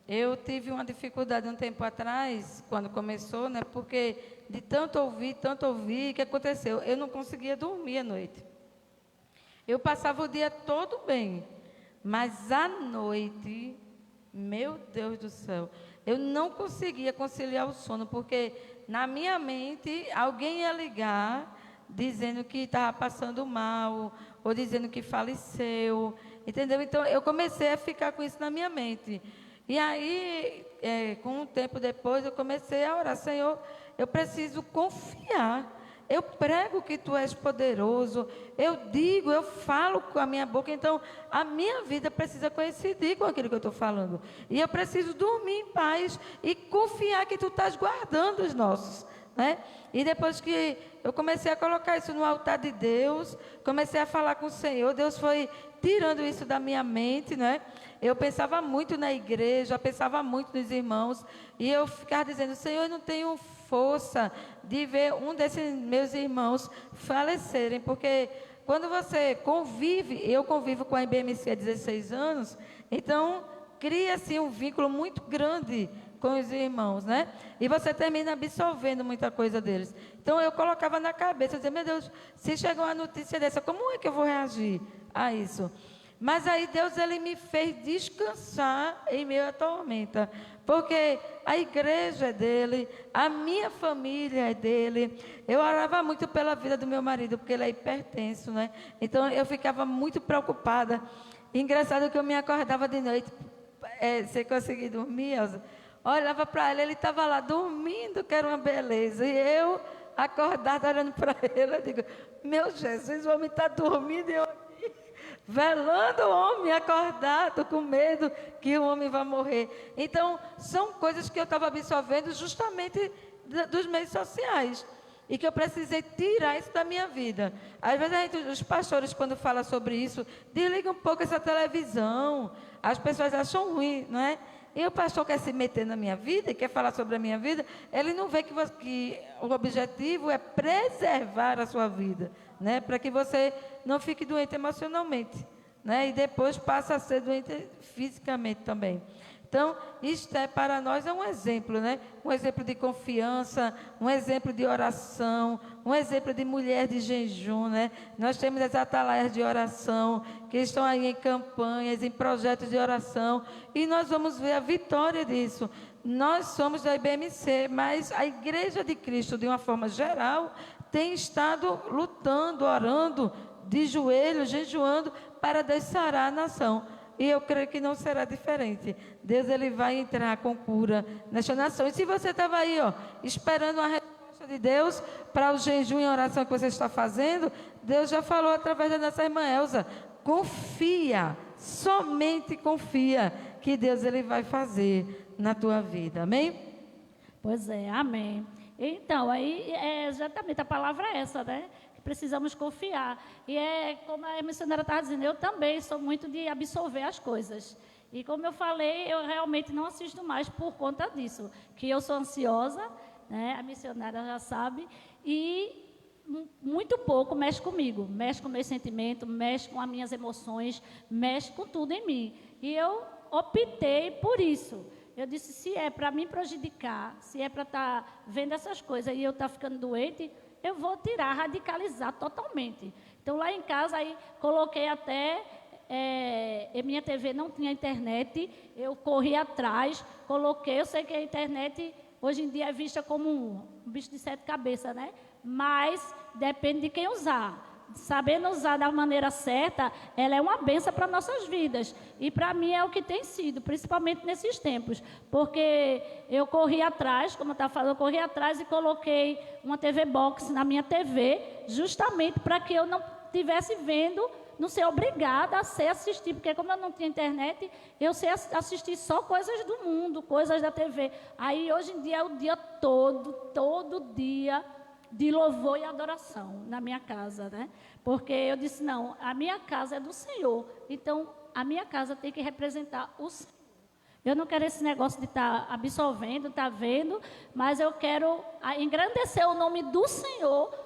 Eu tive uma dificuldade um tempo atrás, quando começou, né? Porque de tanto ouvir, o que aconteceu? Eu não conseguia dormir à noite. Eu passava o dia todo bem, mas à noite, meu Deus do céu, eu não conseguia conciliar o sono, porque na minha mente alguém ia ligar dizendo que estava passando mal, ou dizendo que faleceu, entendeu? Então, eu comecei a ficar com isso na minha mente. E aí, com um tempo depois, eu comecei a orar, Senhor, eu preciso confiar. Eu prego que Tu és poderoso, eu digo, eu falo com a minha boca, então a minha vida precisa coincidir com aquilo que eu estou falando. E eu preciso dormir em paz e confiar que Tu estás guardando os nossos, né? E depois que eu comecei a colocar isso no altar de Deus, comecei a falar com o Senhor, Deus foi tirando isso da minha mente, né? Eu pensava muito na igreja, pensava muito nos irmãos, e eu ficava dizendo, Senhor, eu não tenho força de ver um desses meus irmãos falecerem, porque quando você convive, eu convivo com a IBMC há 16 anos, então cria-se um vínculo muito grande com os irmãos, né? E você termina absorvendo muita coisa deles. Então eu colocava na cabeça, eu dizia, meu Deus, se chegou uma notícia dessa, como é que eu vou reagir a isso? Mas aí Deus, Ele me fez descansar em meio à tormenta, porque a igreja é dEle, a minha família é dEle. Eu orava muito pela vida do meu marido, porque ele é hipertenso, né? Então eu ficava muito preocupada. Engraçado que eu me acordava de noite, sem conseguir dormir, Elza, Olhava para ele estava lá dormindo, que era uma beleza. E eu, acordada, olhando para ele, eu digo, meu Jesus, o homem está dormindo e eu aqui, velando o homem acordado, com medo que o homem vai morrer. Então, são coisas que eu estava absorvendo justamente dos meios sociais. E que eu precisei tirar isso da minha vida. Às vezes, os pastores, quando falam sobre isso, desligam um pouco essa televisão. As pessoas acham ruim, não é? E o pastor quer se meter na minha vida, e quer falar sobre a minha vida, ele não vê que o objetivo é preservar a sua vida, né? Para que você não fique doente emocionalmente, né? E depois passa a ser doente fisicamente também. Então, isto para nós é um exemplo, né? Um exemplo de confiança, um exemplo de oração, um exemplo de mulher de jejum, né? Nós temos as atalaias de oração, que estão aí em campanhas, em projetos de oração, e nós vamos ver a vitória disso. Nós somos da IBMC, mas a Igreja de Cristo, de uma forma geral, tem estado lutando, orando, de joelhos, jejuando, para Deus sarar a nação. E eu creio que não será diferente. Deus, ele vai entrar com cura nesta nação. E se você estava aí, esperando a resposta de Deus para o jejum e oração que você está fazendo, Deus já falou através da nossa irmã Elza. Confia, somente confia que Deus, ele vai fazer na tua vida. Amém? Pois é, amém. Então, aí exatamente a palavra é essa, né? Precisamos confiar. E como a missionária estava dizendo, eu também sou muito de absorver as coisas. E como eu falei, eu realmente não assisto mais por conta disso. Que eu sou ansiosa, né? A missionária já sabe, e muito pouco mexe comigo. Mexe com meus sentimentos, mexe com as minhas emoções, mexe com tudo em mim. E eu optei por isso. Eu disse, se é para me prejudicar, se é para estar vendo essas coisas e eu estar ficando doente, eu vou tirar, radicalizar totalmente. Então, lá em casa, aí coloquei até, minha TV não tinha internet, eu corri atrás, coloquei, eu sei que a internet, hoje em dia, é vista como um bicho de 7 cabeças, né? Mas depende de quem usar. Sabendo usar da maneira certa, ela é uma bênção para nossas vidas. E para mim é o que tem sido, principalmente nesses tempos. Porque eu corri atrás, como eu estava falando, eu corri atrás e coloquei uma TV Box na minha TV, justamente para que eu não estivesse vendo, não ser obrigada a assistir. Porque como eu não tinha internet, eu sei assistir só coisas do mundo, coisas da TV. Aí hoje em dia é o dia todo dia, de louvor e adoração na minha casa, né? Porque eu disse, não, a minha casa é do Senhor, então a minha casa tem que representar o Senhor. Eu não quero esse negócio de estar absolvendo, estar vendo, mas eu quero engrandecer o nome do Senhor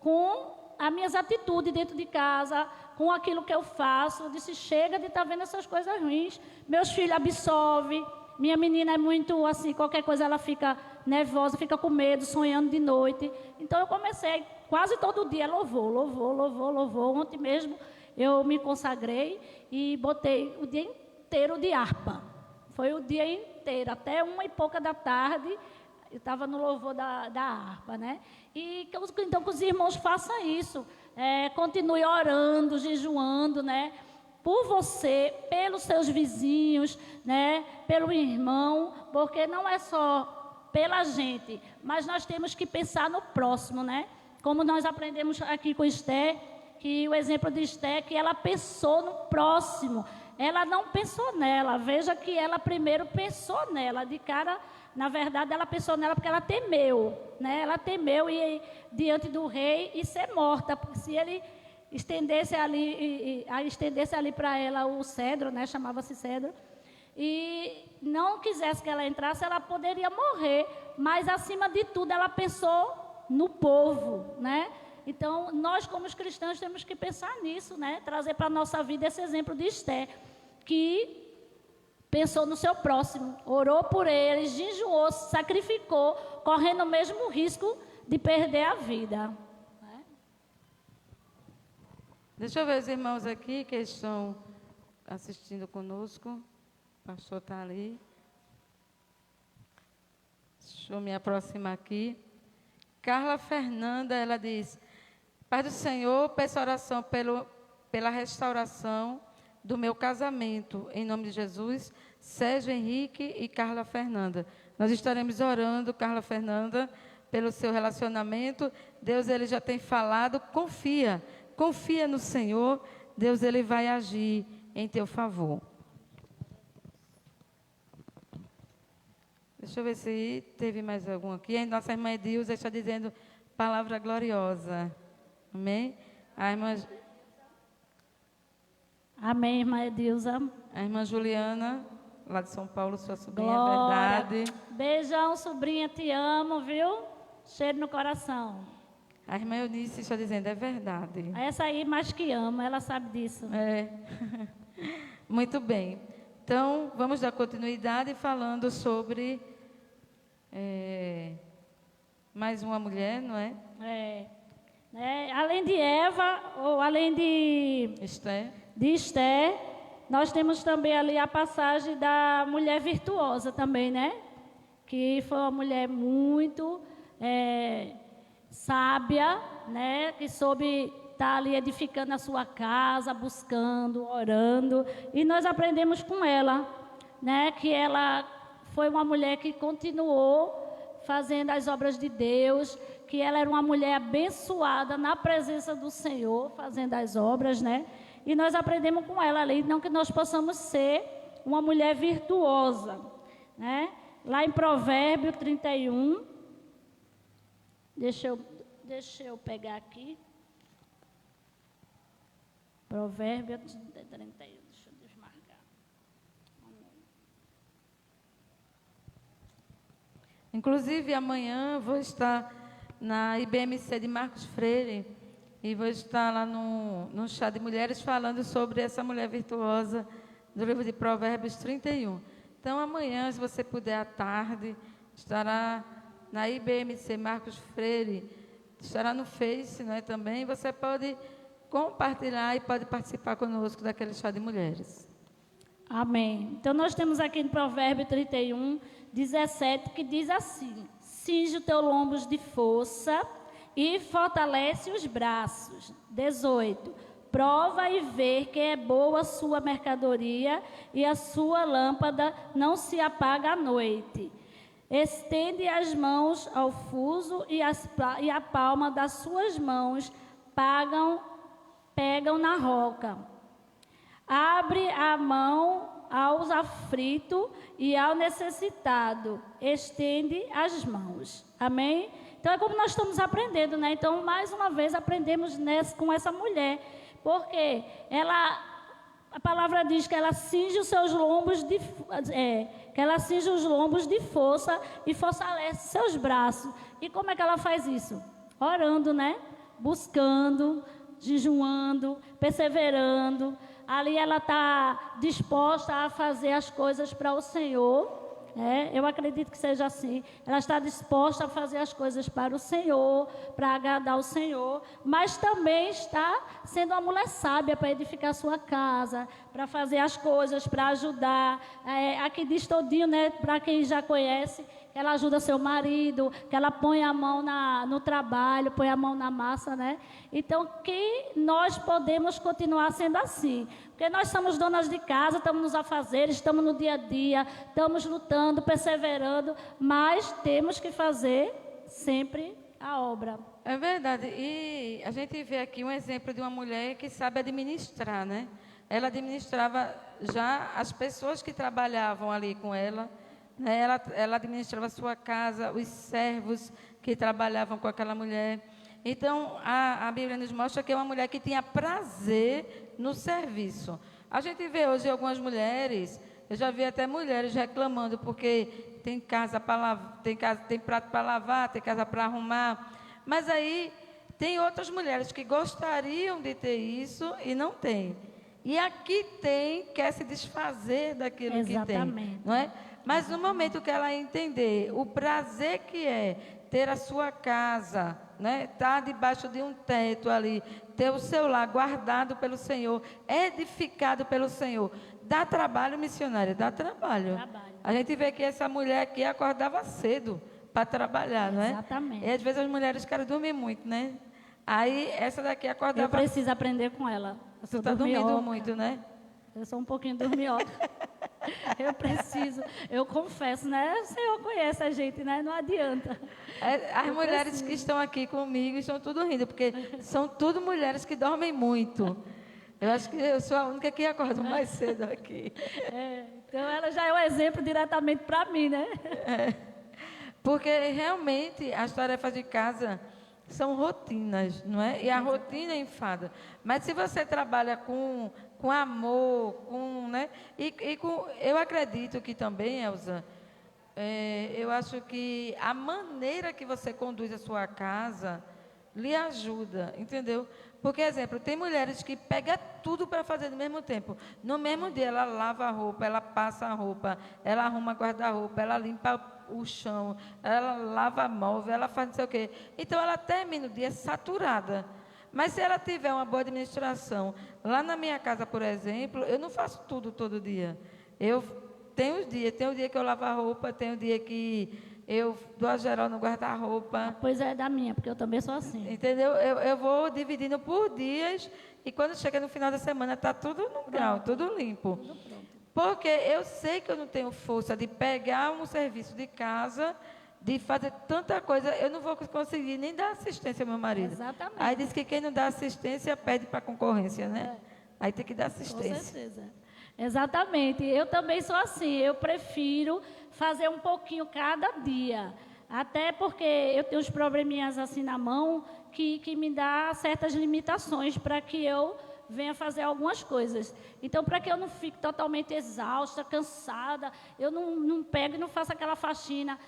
com as minhas atitudes dentro de casa, com aquilo que eu faço. Eu disse, chega de estar vendo essas coisas ruins. Meus filhos absorvem. Minha menina é muito assim, qualquer coisa ela fica nervosa, fica com medo, sonhando de noite. Então eu comecei quase todo dia, louvor. Ontem mesmo eu me consagrei e botei o dia inteiro de harpa. Foi o dia inteiro, até 1h pouca da tarde, eu estava no louvor da harpa, né? E então que os irmãos façam isso, continue orando, jejuando, né? Por você, pelos seus vizinhos, né? Pelo irmão, porque não é só pela gente, mas nós temos que pensar no próximo, né? Como nós aprendemos aqui com Esther, que o exemplo de Esther, que ela pensou no próximo, ela não pensou nela. Veja que ela primeiro pensou nela, de cara, na verdade ela pensou nela porque ela temeu, né? Ela temeu ir diante do rei e ser morta, porque se ele estendesse ali para ela o cedro, né? Chamava-se cedro, e não quisesse que ela entrasse, ela poderia morrer, mas acima de tudo ela pensou no povo, né? Então nós como os cristãos temos que pensar nisso, né? Trazer para a nossa vida esse exemplo de Esther, que pensou no seu próximo, orou por ele, jejuou, se sacrificou, correndo o mesmo risco de perder a vida. Deixa eu ver os irmãos aqui que estão assistindo conosco. O pastor está ali. Deixa eu me aproximar aqui. Carla Fernanda, ela diz: Pai do Senhor, peço oração pela restauração do meu casamento, em nome de Jesus, Sérgio Henrique e Carla Fernanda. Nós estaremos orando, Carla Fernanda, pelo seu relacionamento. Deus, ele já tem falado, confia no Senhor, Deus, ele vai agir em teu favor. Deixa eu ver se teve mais algum aqui. A nossa irmã Edilza está dizendo palavra gloriosa. Amém? A irmã... Amém, irmã Edilza. A irmã Juliana, lá de São Paulo, sua sobrinha, Glória. é verdade. Beijão, sobrinha, te amo, viu? Cheiro no coração. A irmã Eunice está dizendo, é verdade. Essa aí mais que ama, ela sabe disso. É. Muito bem. Então, vamos dar continuidade falando sobre mais uma mulher, não é? Além de Eva, ou além de Esther, nós temos também ali a passagem da mulher virtuosa também, né? Que foi uma mulher muito sábia, né? Que soube estar ali edificando a sua casa, buscando, orando. E nós aprendemos com ela, né? Que ela foi uma mulher que continuou fazendo as obras de Deus, que ela era uma mulher abençoada na presença do Senhor, fazendo as obras, né? E nós aprendemos com ela ali, não que nós possamos ser uma mulher virtuosa, né? Lá em Provérbio 31, deixa eu pegar aqui. Provérbio 31, deixa eu desmarcar. Inclusive, amanhã vou estar na IBMC de Marcos Freire e vou estar lá no chá de mulheres falando sobre essa mulher virtuosa do livro de Provérbios 31. Então, amanhã, se você puder à tarde, estará na IBMC Marcos Freire, estará no Face, não é, também. Você pode compartilhar e pode participar conosco daquele chá de mulheres. Amém. Então, nós temos aqui no Provérbio 31, 17, que diz assim: cinge os teus lombos de força e fortalece os braços. 18. Prova e vê que é boa a sua mercadoria e a sua lâmpada não se apaga à noite. Estende as mãos ao fuso e a palma das suas mãos pegam na roca. Abre a mão aos aflitos e ao necessitado. Estende as mãos. Amém? Então, é como nós estamos aprendendo, né? Então, mais uma vez, aprendemos com essa mulher. Porque a palavra diz que ela cinge os seus lombos que ela cinge os lombos de força e fortalece seus braços. E como é que ela faz isso? Orando, né? Buscando, jejuando, perseverando. Ali ela está disposta a fazer as coisas para o Senhor. Eu acredito que seja assim. Ela está disposta a fazer as coisas para o Senhor, para agradar o Senhor, mas também está sendo uma mulher sábia para edificar a sua casa, para fazer as coisas, para ajudar. Aqui diz todinho, né, para quem já conhece, que ela ajuda seu marido, que ela põe a mão no trabalho, põe a mão na massa, né? Então, que nós podemos continuar sendo assim. Porque nós somos donas de casa, estamos nos afazeres, estamos no dia a dia, estamos lutando, perseverando, mas temos que fazer sempre a obra. É verdade. E a gente vê aqui um exemplo de uma mulher que sabe administrar, né? Ela administrava já as pessoas que trabalhavam ali com ela, né? Ela administrava a sua casa, os servos que trabalhavam com aquela mulher. Então, a Bíblia nos mostra que é uma mulher que tinha prazer no serviço. A gente vê hoje algumas mulheres, eu já vi até mulheres reclamando porque tem casa para lavar, tem prato para lavar, tem casa para arrumar. Mas aí tem outras mulheres que gostariam de ter isso e não tem. E aqui quer se desfazer daquilo Exatamente. que tem, não é? Mas no momento que ela entender o prazer que é ter a sua casa, né, estar debaixo de um teto ali, ter o seu lar guardado pelo Senhor, edificado pelo Senhor, dá trabalho, missionária, dá trabalho. A gente vê que essa mulher aqui acordava cedo para trabalhar, não é? Exatamente. E às vezes as mulheres querem dormir muito, né? Aí essa daqui acordava... Eu preciso aprender com ela. Você está dormindo muito, né? Eu sou um pouquinho dorminhoca. Eu confesso, né? O Senhor conhece a gente, né? Não adianta. As mulheres que estão aqui comigo estão tudo rindo, porque são tudo mulheres que dormem muito. Eu acho que eu sou a única que acorda mais cedo aqui. Então, ela já é um exemplo diretamente para mim, né? Porque realmente as tarefas de casa são rotinas, não é? E a rotina enfada. Mas se você trabalha com amor, né? Eu acredito que também, Elza, eu acho que a maneira que você conduz a sua casa lhe ajuda, entendeu? Porque, exemplo, tem mulheres que pegam tudo para fazer no mesmo tempo. No mesmo dia, ela lava a roupa, ela passa a roupa, ela arruma guarda-roupa, ela limpa o chão, ela lava móvel, ela faz não sei o quê. Então, ela termina o dia saturada. Mas se ela tiver uma boa administração, lá na minha casa, por exemplo, eu não faço tudo todo dia. Eu tenho os dias, tem o dia que eu lavo a roupa, tem o dia que eu dou a geral no guarda-roupa. Pois é da minha, porque eu também sou assim. Entendeu? Eu vou dividindo por dias e quando chega no final da semana está tudo no grau, tudo limpo. Tudo pronto. Porque eu sei que eu não tenho força de pegar um serviço de casa, de fazer tanta coisa, eu não vou conseguir nem dar assistência ao meu marido. Exatamente. Aí diz que quem não dá assistência pede para a concorrência, né? Aí tem que dar Com assistência. certeza. Exatamente. Eu também sou assim. Eu prefiro fazer um pouquinho cada dia. Até porque eu tenho uns probleminhas assim na mão que me dá certas limitações para que eu venha fazer algumas coisas. Então, para que eu não fique totalmente exausta, cansada, eu não pego e não faço aquela faxina.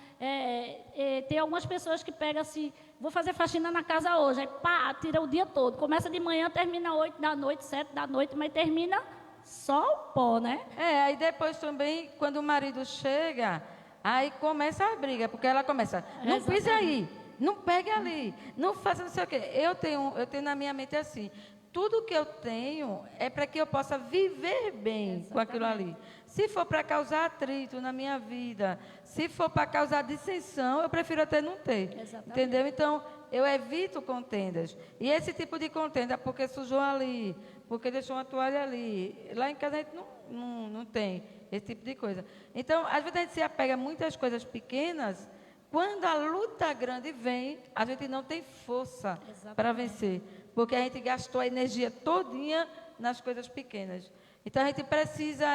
Tem algumas pessoas que pegam assim, vou fazer faxina na casa hoje, aí pá, tira o dia todo. Começa de manhã, termina 8 da noite, 7 da noite, mas termina só o pó, né? Aí depois também, quando o marido chega, aí começa a briga, porque ela começa, não pise aí, não pegue ali, não faça não sei o quê. Eu tenho na minha mente assim, tudo que eu tenho é para que eu possa viver bem com aquilo ali. Se for para causar atrito na minha vida, se for para causar dissensão, eu prefiro até não ter. Exatamente. Entendeu? Então, eu evito contendas. E esse tipo de contenda, porque sujou ali, porque deixou uma toalha ali. Lá em casa a gente não tem esse tipo de coisa. Então, às vezes a gente se apega a muitas coisas pequenas. Quando a luta grande vem, a gente não tem força para vencer. Porque a gente gastou a energia todinha nas coisas pequenas. Então, a gente precisa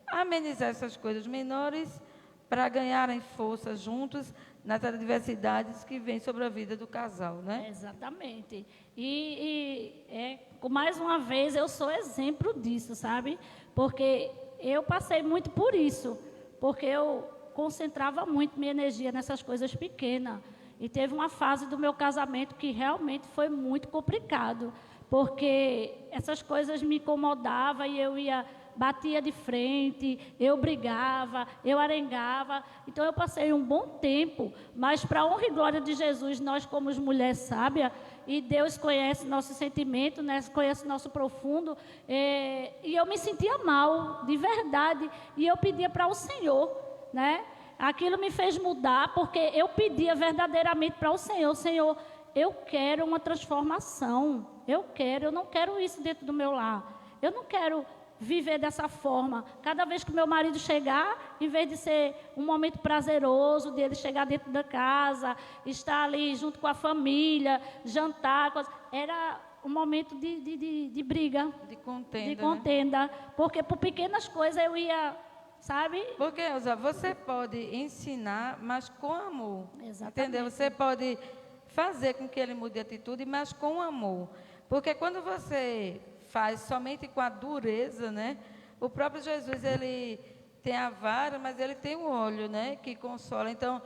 amenizar essas coisas menores para ganharem força juntos nas adversidades que vêm sobre a vida do casal, né? Exatamente. Mais uma vez, eu sou exemplo disso, sabe? Porque eu passei muito por isso. Porque eu concentrava muito minha energia nessas coisas pequenas. E teve uma fase do meu casamento que realmente foi muito complicado, porque essas coisas me incomodavam e eu batia de frente, eu brigava, eu arengava. Então eu passei um bom tempo, mas para a honra e glória de Jesus, nós como mulheres sábias, e Deus conhece nosso sentimento, né, conhece nosso profundo, e eu me sentia mal, de verdade, e eu pedia para o Senhor, né? Aquilo me fez mudar, porque eu pedia verdadeiramente para o Senhor, Senhor, eu quero uma transformação, eu não quero isso dentro do meu lar, eu não quero viver dessa forma. Cada vez que meu marido chegar, em vez de ser um momento prazeroso, dele chegar dentro da casa, estar ali junto com a família, jantar, era um momento de briga, De contenda, né? Porque por pequenas coisas eu ia... Sabe? Porque, Elza, você pode ensinar, mas com amor. Exatamente. Entendeu? Você pode fazer com que ele mude de atitude, mas com amor. Porque quando você faz somente com a dureza, né? O próprio Jesus, ele tem a vara, mas ele tem o óleo, né? Que consola. Então,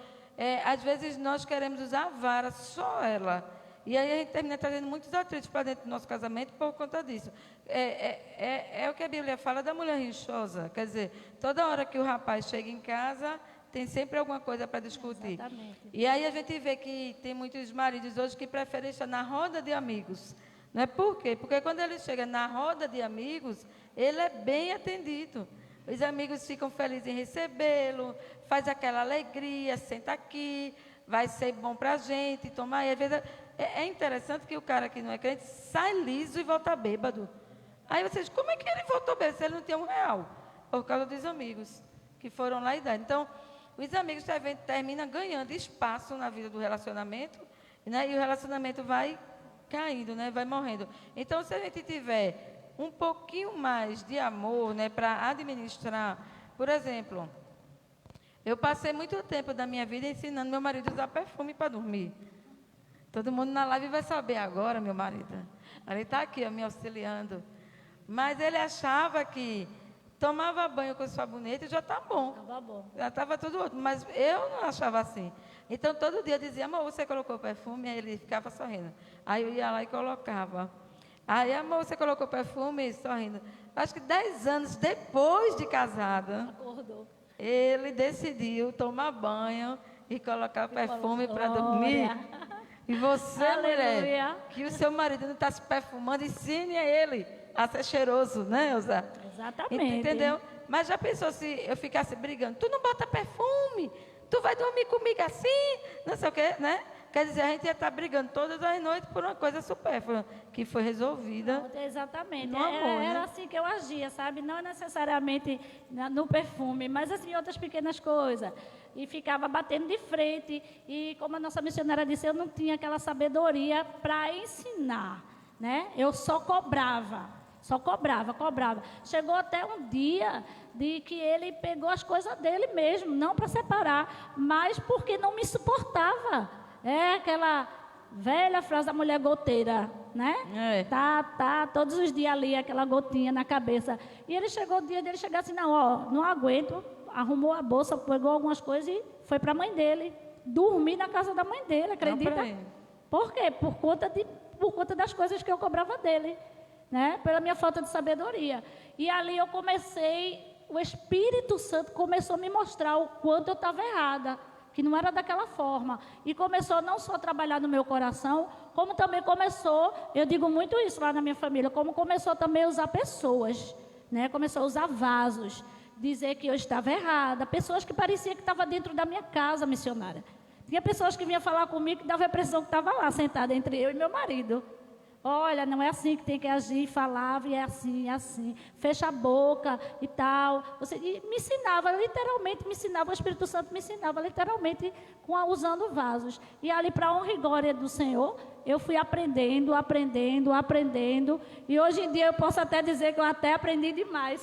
às vezes nós queremos usar a vara, só ela. E aí a gente termina trazendo muitos atritos para dentro do nosso casamento por conta disso. É o que a Bíblia fala da mulher rinchosa. Quer dizer, toda hora que o rapaz chega em casa, tem sempre alguma coisa para discutir. Exatamente. E aí a gente vê que tem muitos maridos hoje que preferem estar na roda de amigos. Não é por quê? Porque quando ele chega na roda de amigos, ele é bem atendido. Os amigos ficam felizes em recebê-lo, faz aquela alegria, senta aqui, vai ser bom para a gente, tomar. E às vezes é interessante que o cara que não é crente sai liso e volta bêbado. Aí você diz, como é que ele voltou bem se ele não tinha R$1? Por causa dos amigos que foram lá e dar. Então, os amigos terminam ganhando espaço na vida do relacionamento, né? E o relacionamento vai caindo, né? Vai morrendo. Então, se a gente tiver um pouquinho mais de amor, né, para administrar, por exemplo, eu passei muito tempo da minha vida ensinando meu marido a usar perfume para dormir. Todo mundo na live vai saber agora, meu marido. Ele está aqui, ó, me auxiliando. Mas ele achava que tomava banho com sabonete e já está bom. Tava bom. Já estava tudo ótimo. Mas eu não achava assim. Então, todo dia eu dizia, amor, você colocou perfume? Aí ele ficava sorrindo. Aí eu ia lá e colocava. Aí, amor, você colocou perfume? Sorrindo. Acho que 10 anos depois de casada, Acordou. ele decidiu tomar banho e colocar perfume para dormir. E você, Aleluia. mulher, que o seu marido não está se perfumando, ensine a ele a ser cheiroso, né, Elza? Exatamente. Entendeu? Mas já pensou se eu ficasse brigando? Tu não bota perfume? Tu vai dormir comigo assim? Não sei o quê, né? Quer dizer, a gente ia estar brigando todas as noites por uma coisa supérflua, que foi resolvida. Exatamente. No amor, Era né? assim que eu agia, sabe? Não necessariamente no perfume, mas assim, outras pequenas coisas. E ficava batendo de frente. E como a nossa missionária disse, eu não tinha aquela sabedoria para ensinar, né? Eu só cobrava. Cobrava. Chegou até um dia de que ele pegou as coisas dele mesmo, não para separar, mas porque não me suportava. É aquela velha frase da mulher goteira, né? É. Tá, todos os dias ali, aquela gotinha na cabeça. E ele chegou o dia dele chegar assim, não aguento, arrumou a bolsa, pegou algumas coisas e foi para a mãe dele. Dormir na casa da mãe dele, acredita? Por quê? Por conta das coisas que eu cobrava dele, né? Pela minha falta de sabedoria. E ali eu o Espírito Santo começou a me mostrar o quanto eu estava errada, que não era daquela forma. E começou não só a trabalhar no meu coração, como também começou, eu digo muito isso lá na minha família, como começou também a usar pessoas, né? Começou a usar vasos, dizer que eu estava errada, pessoas que parecia que estavam dentro da minha casa missionária. Tinha pessoas que vinham falar comigo que dava a impressão que estava lá, sentada entre eu e meu marido. Olha, não é assim que tem que agir, falava, e é assim, fecha a boca e tal. E me ensinava, literalmente, o Espírito Santo me ensinava, literalmente, usando vasos. E ali, para a honra e glória do Senhor, eu fui aprendendo, e hoje em dia eu posso até dizer que eu até aprendi demais.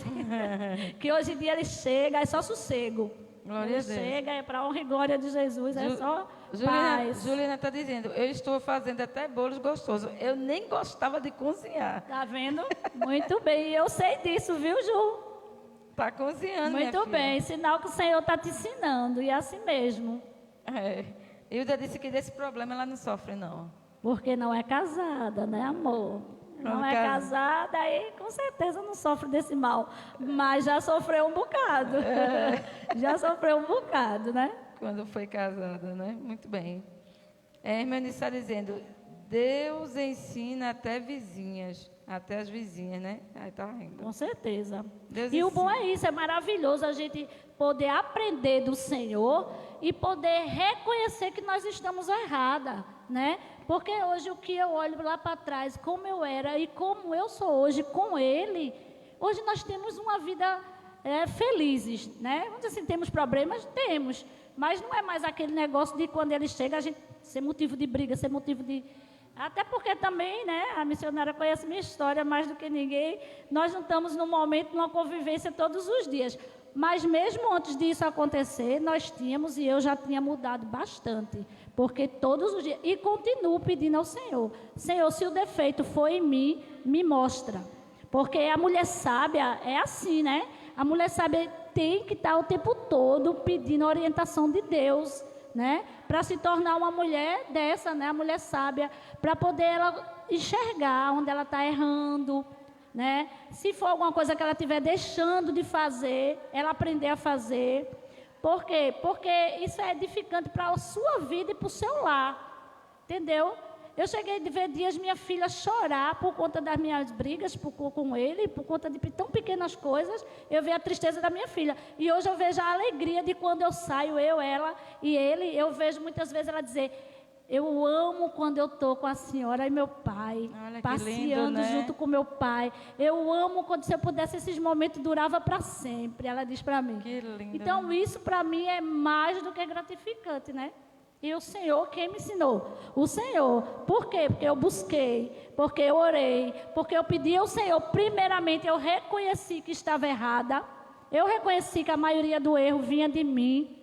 Que hoje em dia ele chega, é só sossego. Glória a Deus. Chega, é para a honra e glória de Jesus, é só paz. Juliana está dizendo, eu estou fazendo até bolos gostosos. Eu nem gostava de cozinhar. Tá vendo? Muito bem, eu sei disso, viu, Ju? Está cozinhando, minha Muito filha. bem, sinal que o Senhor está te ensinando, e é assim mesmo. É. Hilda disse que desse problema ela não sofre, não. Porque não é casada, né, amor? Não é casada, aí com certeza não sofre desse mal. Mas já sofreu um bocado. Já sofreu um bocado, né? Quando foi casada, né? Muito bem. Hermione está dizendo, Deus ensina até as vizinhas, né? Aí tá rindo. Com certeza. Deus E o bom ensina. é isso, é maravilhoso a gente poder aprender do Senhor e poder reconhecer que nós estamos erradas, né? Porque hoje o que eu olho lá para trás, como eu era e como eu sou hoje com Ele, hoje nós temos uma vida felizes, né? Vamos dizer assim, temos problemas? Temos, mas não é mais aquele negócio de quando Ele chega, a gente ser motivo de briga, ser motivo de... Até porque também, né, a missionária conhece minha história mais do que ninguém, nós não estamos num momento, numa convivência todos os dias. Mas mesmo antes disso acontecer, nós tínhamos, e eu já tinha mudado bastante, porque todos os dias, e continuo pedindo ao Senhor, Senhor, se o defeito for em mim, me mostra, porque a mulher sábia é assim, né? A mulher sábia tem que estar o tempo todo pedindo a orientação de Deus, né? Para se tornar uma mulher dessa, né? A mulher sábia, para poder ela enxergar onde ela está errando, né? Se for alguma coisa que ela estiver deixando de fazer, ela aprender a fazer. Por quê? Porque isso é edificante para a sua vida e para o seu lar. Entendeu? Eu cheguei a ver dias minha filha chorar por conta das minhas brigas com ele, por conta de tão pequenas coisas. Eu vi a tristeza da minha filha. E hoje eu vejo a alegria de quando eu saio, ela e ele. Eu vejo muitas vezes ela dizer, Eu amo quando eu estou com a senhora e meu pai, Olha que passeando lindo, né? junto com meu pai. Eu amo quando, se eu pudesse, esses momentos durava para sempre, ela diz para mim. Que lindo. Então, isso para mim é mais do que gratificante, né? E o Senhor, quem me ensinou? O Senhor. Por quê? Porque eu busquei, porque eu orei, porque eu pedi ao Senhor. Primeiramente, eu reconheci que estava errada. Eu reconheci que a maioria do erro vinha de mim.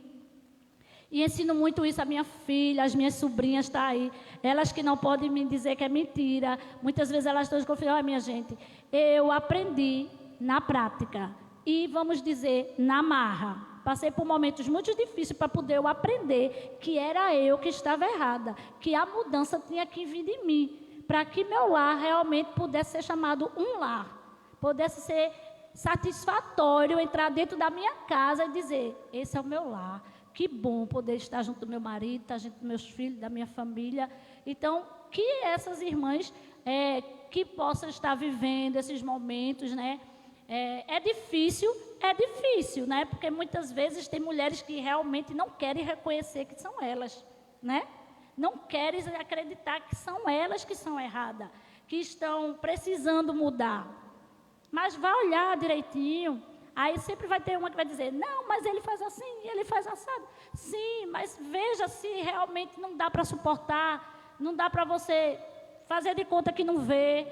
E ensino muito isso à minha filha, as minhas sobrinhas estão aí. Elas que não podem me dizer que é mentira. Muitas vezes elas estão desconfiando. Olha, minha gente, eu aprendi na prática. E, vamos dizer, na marra. Passei por momentos muito difíceis para poder eu aprender que era eu que estava errada. Que a mudança tinha que vir de mim. Para que meu lar realmente pudesse ser chamado um lar. Pudesse ser satisfatório entrar dentro da minha casa e dizer, esse é o meu lar. Que bom poder estar junto do meu marido, estar junto dos meus filhos, da minha família. Então, que essas irmãs que possam estar vivendo esses momentos, né? É difícil, né? Porque muitas vezes tem mulheres que realmente não querem reconhecer que são elas, né? Não querem acreditar que são elas que são erradas, que estão precisando mudar. Mas vai olhar direitinho. Aí sempre vai ter uma que vai dizer, não, mas ele faz assim, ele faz assado. Sim, mas veja se realmente não dá para suportar, não dá para você fazer de conta que não vê.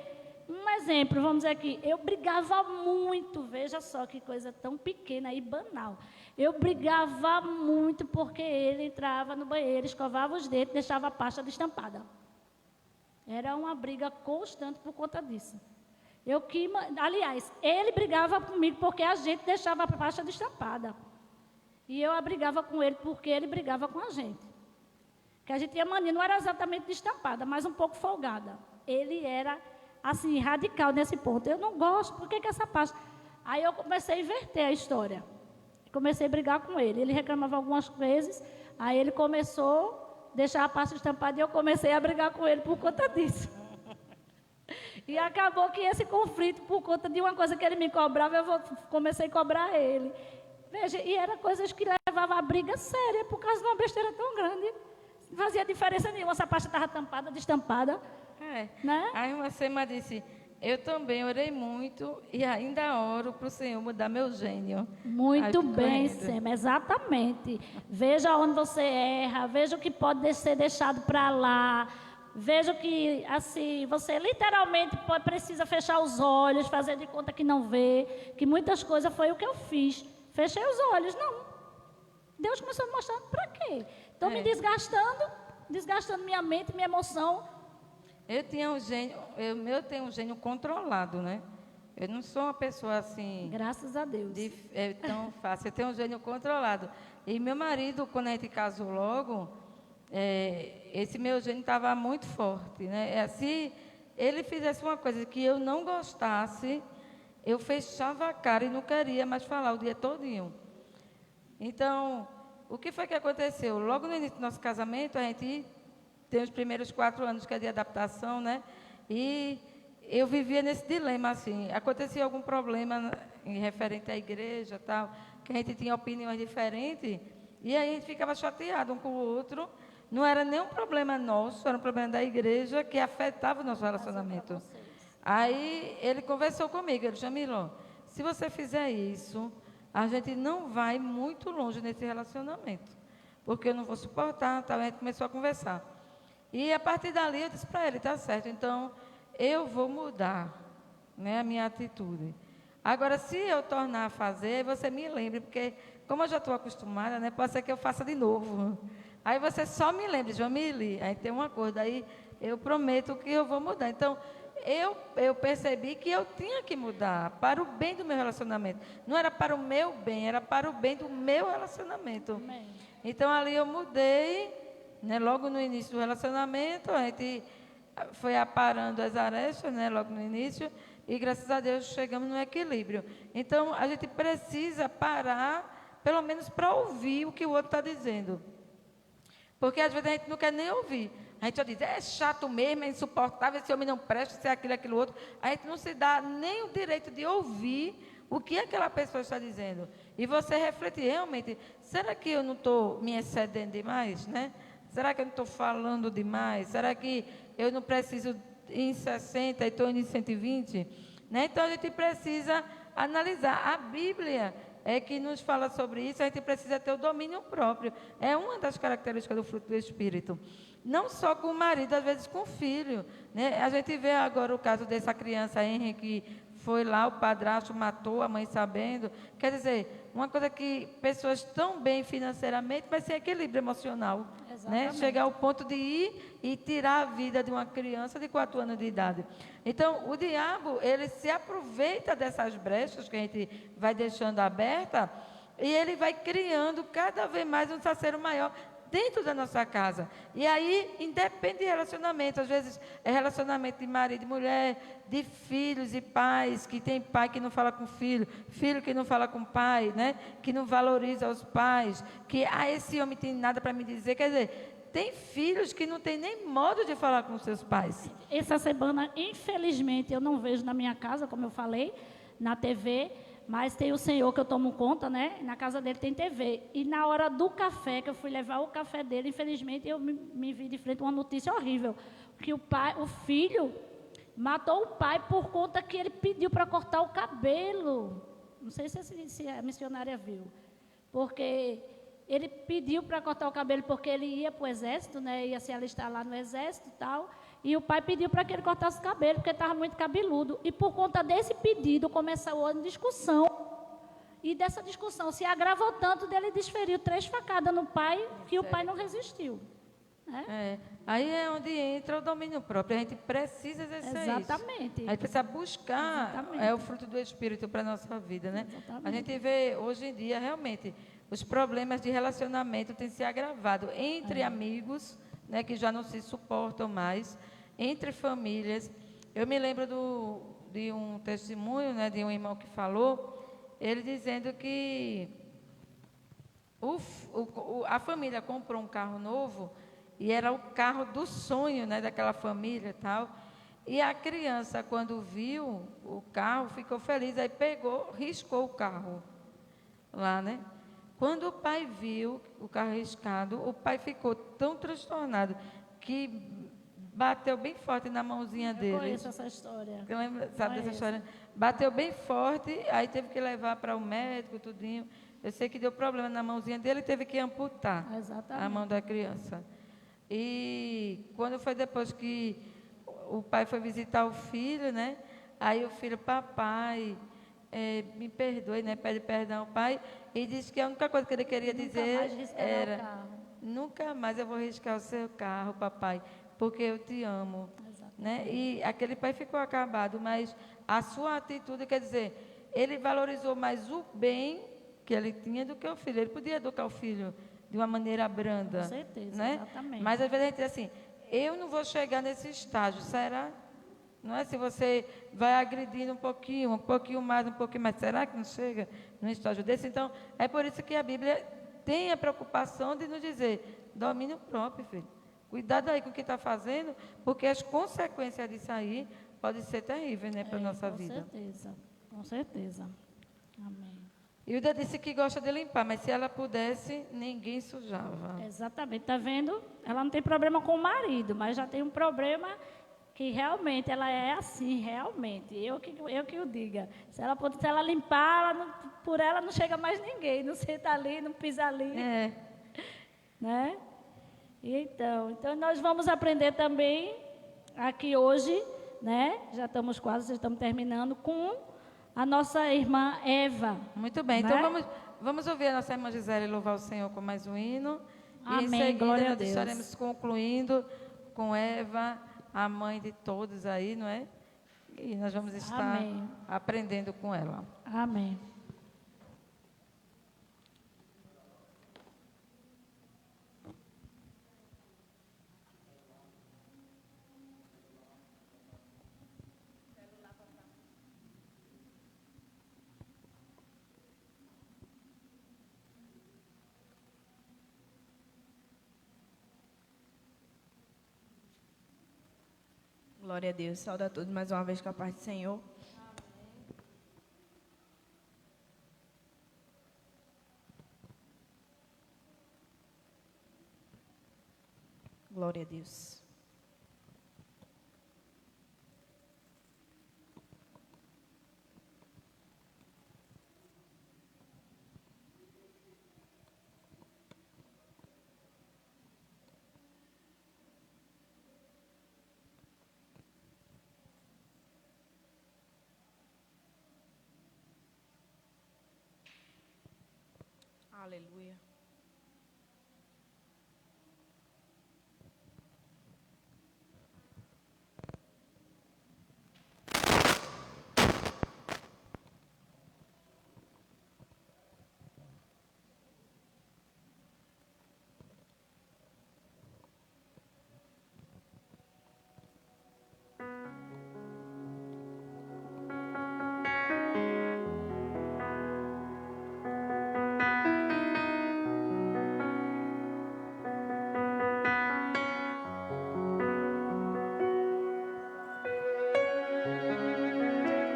Um exemplo, vamos dizer aqui, eu brigava muito, veja só que coisa tão pequena e banal. Eu brigava muito porque ele entrava no banheiro, escovava os dentes, deixava a pasta destampada. Era uma briga constante por conta disso. Aliás, ele brigava comigo porque a gente deixava a pasta destampada. E eu brigava com ele porque ele brigava com a gente. Que a gente tinha mania, não era exatamente destampada, mas um pouco folgada. Ele era, assim, radical nesse ponto. Eu não gosto, por que essa pasta? Aí eu comecei a inverter a história. Comecei a brigar com ele. Ele reclamava algumas vezes, aí ele começou a deixar a pasta estampada e eu comecei a brigar com ele por conta disso. E acabou que esse conflito, por conta de uma coisa que ele me cobrava, eu comecei a cobrar ele. Veja, e eram coisas que levavam a briga séria, por causa de uma besteira tão grande. Não fazia diferença nenhuma, essa pasta estava tampada, destampada. Né? Aí uma semana disse, eu também orei muito e ainda oro para o Senhor mudar meu gênio. Muito bem, Sema, exatamente. Veja onde você erra, veja o que pode ser deixado para lá. Vejo que, assim, você literalmente precisa fechar os olhos, fazer de conta que não vê, que muitas coisas foi o que eu fiz. Fechei os olhos, não. Deus começou a me mostrar, para quê? Estou me desgastando minha mente, minha emoção. Eu tenho um gênio controlado, né? Eu não sou uma pessoa assim... Graças a Deus. Tão fácil, eu tenho um gênio controlado. E meu marido, quando a gente casou logo... esse meu gênio estava muito forte, né? Se ele fizesse uma coisa que eu não gostasse, eu fechava a cara e não queria mais falar o dia todinho. Então, o que foi que aconteceu? Logo no início do nosso casamento, a gente tem os primeiros 4 anos que é de adaptação, né? E eu vivia nesse dilema, assim, acontecia algum problema em referente à igreja, tal, que a gente tinha opiniões diferentes, e aí a gente ficava chateado um com o outro. Não era nenhum problema nosso, era um problema da igreja que afetava o nosso relacionamento. Aí ele conversou comigo, ele disse, Jamiló, se você fizer isso, a gente não vai muito longe nesse relacionamento, porque eu não vou suportar, tal. A gente começou a conversar. E a partir dali eu disse para ele, tá certo, então eu vou mudar, né, a minha atitude. Agora, se eu tornar a fazer, você me lembre, porque como eu já estou acostumada, né, pode ser que eu faça de novo. Aí você só me lembre, Jamile, aí tem um acordo, aí eu prometo que eu vou mudar. Então, eu percebi que eu tinha que mudar para o bem do meu relacionamento. Não era para o meu bem, era para o bem do meu relacionamento. Amém. Então, ali eu mudei, né, logo no início do relacionamento, a gente foi aparando as arestas, né, logo no início, e graças a Deus chegamos no equilíbrio. Então, a gente precisa parar, pelo menos para ouvir o que o outro está dizendo. Porque às vezes a gente não quer nem ouvir. A gente só diz, é chato mesmo, é insuportável, esse homem não presta, se é aquilo, outro. A gente não se dá nem o direito de ouvir o que aquela pessoa está dizendo. E você refletir, realmente, será que eu não estou me excedendo demais, né? Será que eu não estou falando demais? Será que eu não preciso ir em 60 e estou indo em 120? Né? Então, a gente precisa analisar. A Bíblia é que nos fala sobre isso, a gente precisa ter o domínio próprio. É uma das características do fruto do Espírito. Não só com o marido, às vezes com o filho. Né? A gente vê agora o caso dessa criança, Henry, que foi lá, o padrasto matou a mãe sabendo. Quer dizer, uma coisa que pessoas tão bem financeiramente, mas sem equilíbrio emocional. Né? Chegar ao ponto de ir e tirar a vida de uma criança de 4 anos de idade. Então, o diabo, ele se aproveita dessas brechas que a gente vai deixando aberta e ele vai criando cada vez mais um saceiro maior dentro da nossa casa. E aí, independe de relacionamento. Às vezes, é relacionamento de marido e mulher, de filhos e pais, que tem pai que não fala com filho, filho que não fala com pai, né? Que não valoriza os pais, que, esse homem tem nada para me dizer. Quer dizer, tem filhos que não tem nem modo de falar com seus pais. Essa semana, infelizmente, eu não vejo na minha casa, como eu falei, na TV, mas tem o senhor que eu tomo conta, né? Na casa dele tem TV. E na hora do café, que eu fui levar o café dele, infelizmente, eu me vi de frente a uma notícia horrível. Que o filho matou o pai por conta que ele pediu para cortar o cabelo. Não sei se a missionária viu. Porque ele pediu para cortar o cabelo porque ele ia para o exército, né? Ia se alistar lá no exército e tal. E o pai pediu para que ele cortasse o cabelo, porque estava muito cabeludo. E por conta desse pedido, começou a discussão. E dessa discussão se agravou tanto dele desferiu 3 facadas no pai, que o pai não resistiu. Né? Aí é onde entra o domínio próprio. A gente precisa exercer Exatamente. isso. A gente precisa buscar o fruto do Espírito para a nossa vida, né? Exatamente. A gente vê, hoje em dia, realmente, os problemas de relacionamento têm se agravado entre amigos, né, que já não se suportam mais, entre famílias. Eu me lembro de um testemunho, né, de um irmão que falou, ele dizendo que a família comprou um carro novo e era o carro do sonho, né, daquela família e tal. E a criança, quando viu o carro, ficou feliz, aí pegou, riscou o carro lá, né? Quando o pai viu o carro riscado, o pai ficou tão transtornado que bateu bem forte na mãozinha dele. Eu conheço essa história. Você lembra, sabe dessa história? Bateu bem forte, aí teve que levar para o médico, tudinho. Eu sei que deu problema na mãozinha dele e teve que amputar a mão da criança. E quando foi depois que o pai foi visitar o filho, né? Aí o filho, papai, me perdoe, né? Pede perdão ao pai. E disse que a única coisa que ele queria dizer era: nunca mais eu vou riscar o seu carro, papai, porque eu te amo. Né? E aquele pai ficou acabado, mas a sua atitude, quer dizer, ele valorizou mais o bem que ele tinha do que o filho. Ele podia educar o filho de uma maneira branda. Com certeza, né? exatamente. Mas às vezes a gente diz assim, eu não vou chegar nesse estágio, será? Não é? Se você vai agredindo um pouquinho mais, será que não chega num estágio desse? Então, é por isso que a Bíblia tem a preocupação de nos dizer, domínio próprio, filho. Cuidado aí com o que está fazendo, porque as consequências disso aí podem ser terríveis, né, para a nossa vida. Com certeza. Amém. Hilda disse que gosta de limpar, mas se ela pudesse, ninguém sujava. Exatamente, está vendo? Ela não tem problema com o marido, mas já tem um problema que realmente ela é assim, realmente. Eu que o diga. Se ela limpar, por ela não chega mais ninguém, não senta ali, não pisa ali. Né? Então nós vamos aprender também aqui hoje, né? Já estamos terminando com a nossa irmã Eva. Muito bem, né? então vamos ouvir a nossa irmã Gisele louvar o Senhor com mais um hino. Amém, e em seguida glória a nós Deus. estaremos concluindo com Eva, a mãe de todos aí, não é? E nós vamos estar aprendendo com ela. Amém. Glória a Deus. Saúde a todos mais uma vez com a paz do Senhor. Glória a Deus. Aleluia.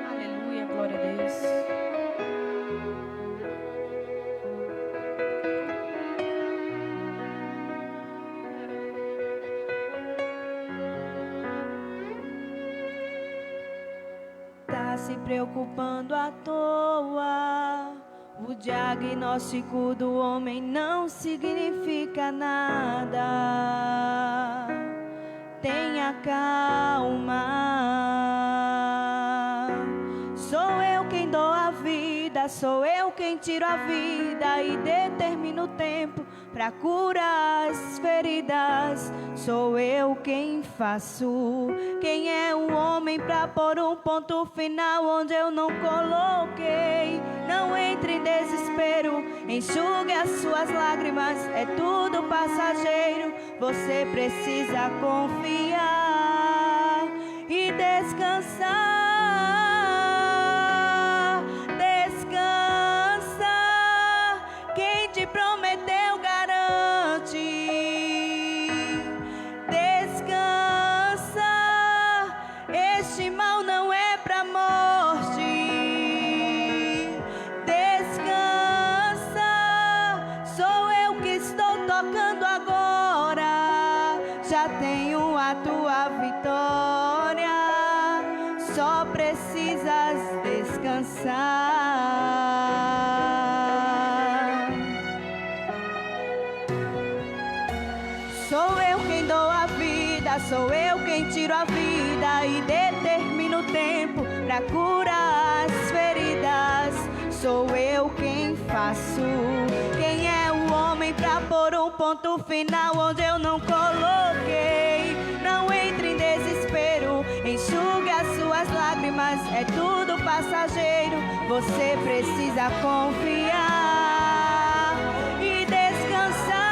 Aleluia, glória a Deus. Tá se preocupando à toa. O diagnóstico do homem não significa nada. Tenha calma. Sou eu quem dou a vida, sou eu quem tiro a vida e determino o tempo para curar as feridas. Sou eu quem faço. Quem é o homem para pôr um ponto final onde eu não coloquei? Não entre em desespero, enxugue as suas lágrimas, é tudo passageiro. Você precisa confiar e descansar. Descansa, quem te prometeu garante. Descansa, este mal não é pra morte. Descansa, sou eu que estou tocando agora. Já tenho a tua vitória, só precisas descansar. Sou eu quem dou a vida, sou eu quem tiro a vida e determino o tempo para curar as feridas. Sou eu quem faço. Quem é o homem para pôr um ponto final onde eu não coloquei? Não entre em desespero, enxugue as suas lágrimas, é tudo passageiro. Você precisa confiar e descansar.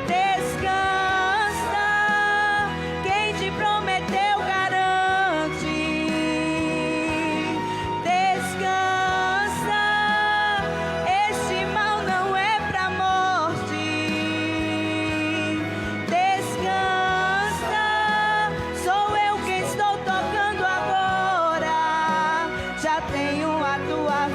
Descansa, quem te prometeu garante. Descansa, este mal não é pra morte. Descansa, sou eu quem estou tocando agora. Já tenho a tua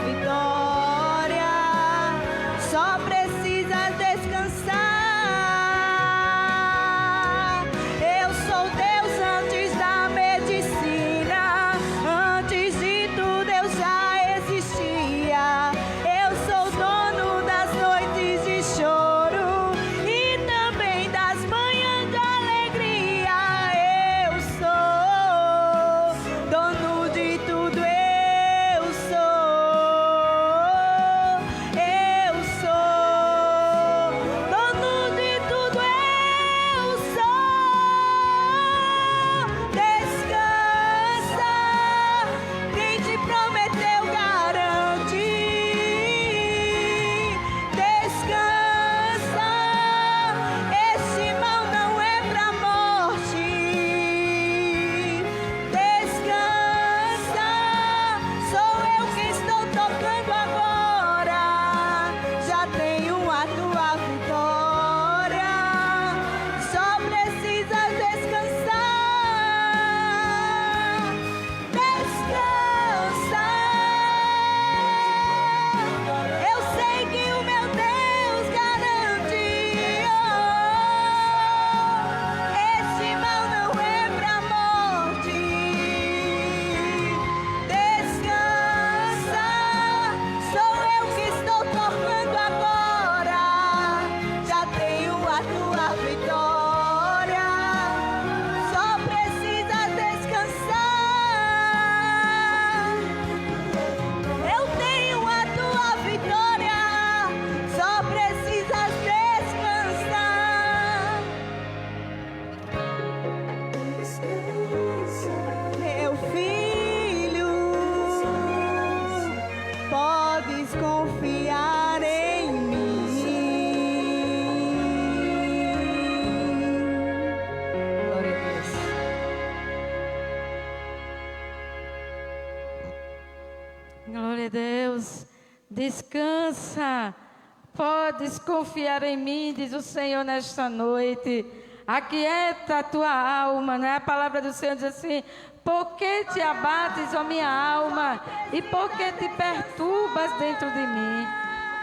Glória a Deus. Descansa. Podes confiar em mim, diz o Senhor nesta noite. Aquieta a tua alma, né? A palavra do Senhor diz assim: por que te abates, ó minha alma? E por que te perturbas dentro de mim?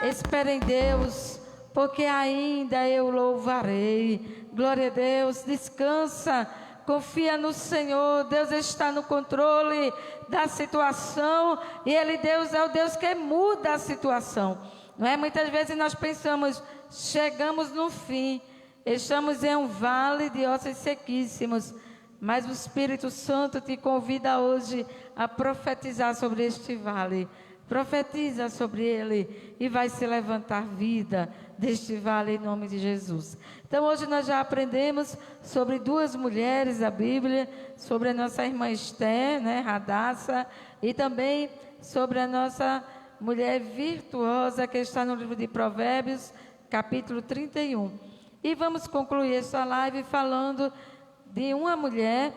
Espera em Deus, porque ainda eu louvarei. Glória a Deus, descansa, confia no Senhor. Deus está no controle da situação e Deus é o Deus que muda a situação. Não é? Muitas vezes nós pensamos, chegamos no fim, estamos em um vale de ossos sequíssimos, mas o Espírito Santo te convida hoje a profetizar sobre este vale. Profetiza sobre ele e vai se levantar vida deste vale em nome de Jesus. Então hoje nós já aprendemos sobre duas mulheres da Bíblia, sobre a nossa irmã Esther, né, Radassa, e também sobre a nossa mulher virtuosa que está no livro de Provérbios, capítulo 31. E vamos concluir esta live falando de uma mulher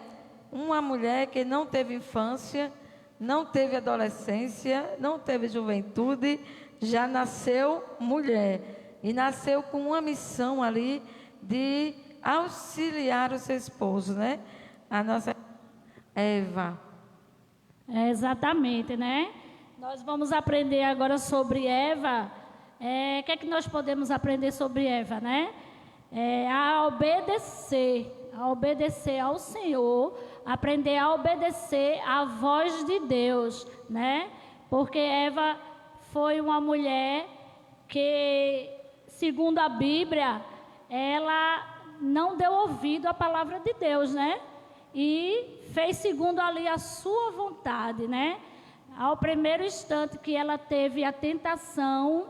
que não teve infância, não teve adolescência, não teve juventude, já nasceu mulher. E nasceu com uma missão ali de auxiliar o seu esposo, né? A nossa Eva. Exatamente, né? Nós vamos aprender agora sobre Eva. O que é que nós podemos aprender sobre Eva, né? A obedecer ao Senhor, aprender a obedecer à voz de Deus, né? Porque Eva foi uma mulher que, segundo a Bíblia, ela não deu ouvido à palavra de Deus, né? E fez segundo ali a sua vontade, né? Ao primeiro instante que ela teve a tentação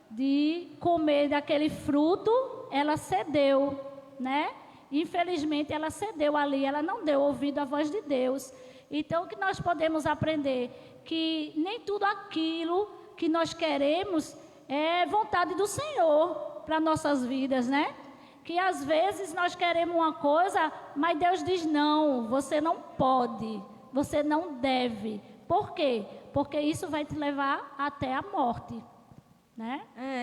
de comer daquele fruto, ela cedeu, né? Infelizmente, ela cedeu ali, ela não deu ouvido à voz de Deus. Então, o que nós podemos aprender? Que nem tudo aquilo que nós queremos é vontade do Senhor para nossas vidas, né? Que às vezes nós queremos uma coisa, mas Deus diz não, você não pode, você não deve. Por quê? Porque isso vai te levar até a morte, né?